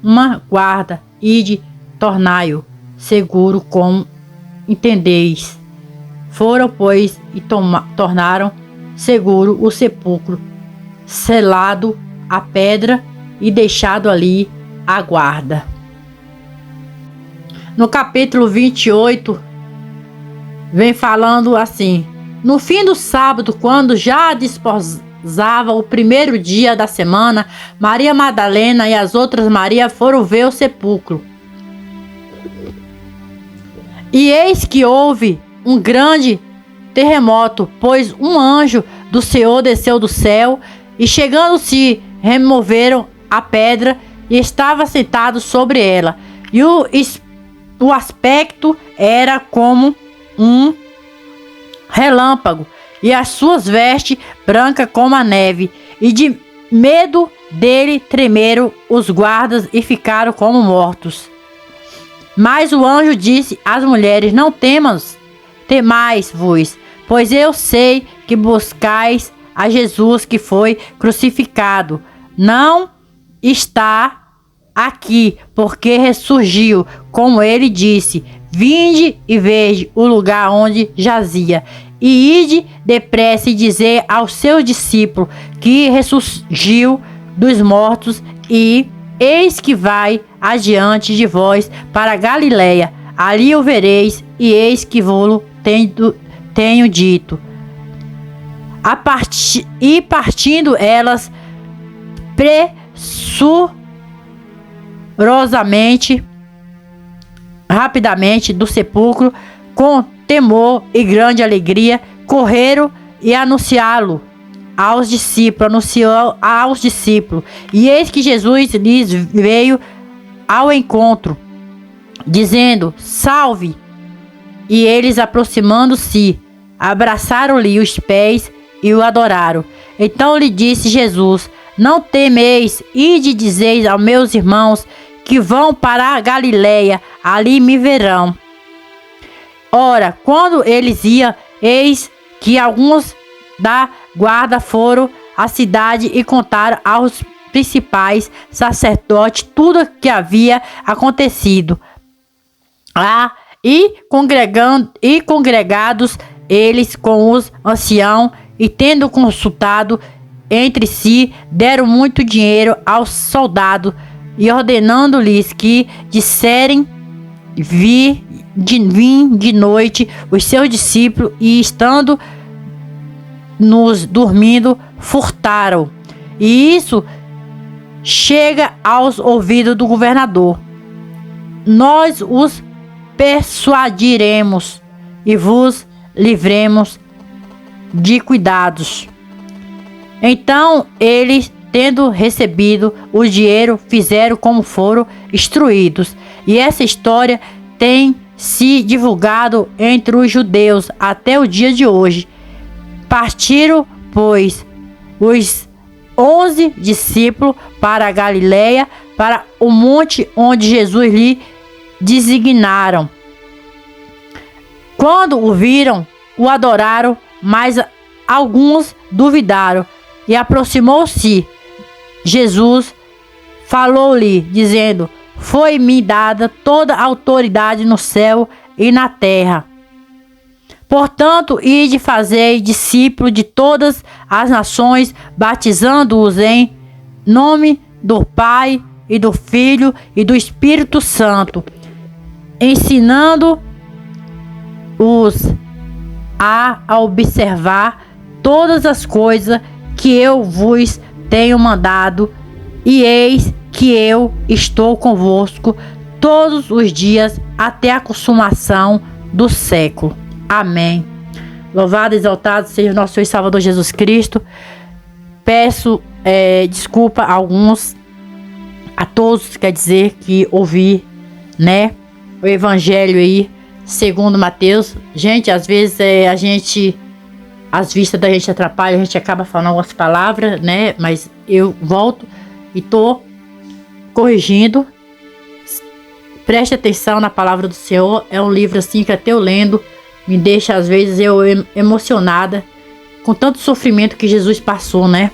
uma guarda, ide, tornai-o seguro como entendeis. Foram, pois, e tornaram seguro o sepulcro, selado a pedra e deixado ali a guarda. No capítulo 28, vem falando assim: no fim do sábado, quando já desposava o 1º dia da semana, Maria Madalena e as outras Maria foram ver o sepulcro. E eis que houve um grande terremoto, pois um anjo do Senhor desceu do céu e, chegando-se, removeram a pedra e estava sentado sobre ela. E o aspecto era como um relâmpago, e as suas vestes brancas como a neve. E de medo dele tremeram os guardas e ficaram como mortos. Mas o anjo disse às mulheres: não temais-vos, pois eu sei que buscais a Jesus que foi crucificado. Não está aqui, porque ressurgiu, como ele disse. Vinde e vede o lugar onde jazia. E ide depressa e dizer aos seus discípulos que ressurgiu dos mortos, e eis que vai adiante de vós para Galileia. Ali o vereis, e eis que vou-lo tenho dito. E partindo elas rapidamente do sepulcro, com temor e grande alegria, correram e anunciou aos discípulos. E eis que Jesus lhes veio ao encontro, dizendo: salve! E eles, aproximando-se, abraçaram-lhe os pés e o adoraram. Então lhe disse Jesus: não temeis, ide dizeis aos meus irmãos que vão para a Galileia, ali me verão. Ora, quando eles iam, eis que alguns da guarda foram à cidade e contaram aos principais sacerdotes tudo o que havia acontecido. E congregados eles com os anciãos e, tendo consultado entre si, deram muito dinheiro aos soldados e ordenando-lhes que disserem vir de noite os seus discípulos e, estando nos dormindo, furtaram. E isso chega aos ouvidos do governador. Nós os persuadiremos e vos livremos de cuidados. Então eles, tendo recebido o dinheiro, fizeram como foram instruídos. E essa história tem se divulgado entre os judeus até o dia de hoje. Partiram, pois, os 11 discípulos para a Galileia, para o monte onde Jesus lhe designaram. Quando o viram, o adoraram, mas alguns duvidaram. E aproximou-se Jesus, falou-lhe, dizendo: foi-me dada toda a autoridade no céu e na terra. Portanto, ide fazei discípulos de todas as nações, batizando-os em nome do Pai e do Filho e do Espírito Santo, ensinando-os a observar todas as coisas que eu vos tenho mandado, e eis que eu estou convosco todos os dias até a consumação do século. Amém. Louvado e exaltado seja o nosso Senhor e Salvador Jesus Cristo. Peço desculpa a todos, quer dizer, que ouvi, né, o evangelho aí, segundo Mateus. Gente, às vezes as vistas da gente atrapalham, a gente acaba falando algumas palavras, né, mas eu volto e tô corrigindo. Preste atenção na palavra do Senhor. É um livro assim que até eu lendo me deixa às vezes eu emocionada com tanto sofrimento que Jesus passou, né?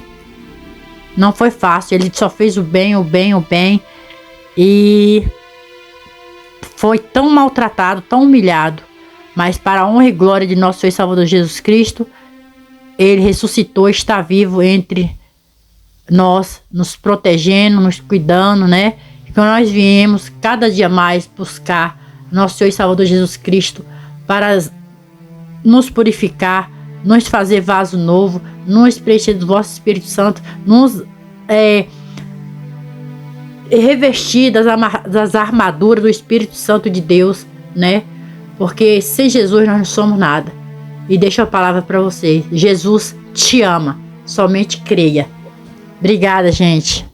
Não foi fácil, ele só fez o bem, e foi tão maltratado, tão humilhado, mas para a honra e glória de nosso Senhor e Salvador Jesus Cristo, ele ressuscitou, está vivo entre nós, nos protegendo, nos cuidando, né? Que nós viemos cada dia mais buscar nosso Senhor e Salvador Jesus Cristo para nos purificar, nos fazer vaso novo, nos preencher do vosso Espírito Santo, nos revestir das armaduras do Espírito Santo de Deus, né? Porque sem Jesus nós não somos nada. E deixa a palavra para vocês: Jesus te ama, somente creia. Obrigada, gente.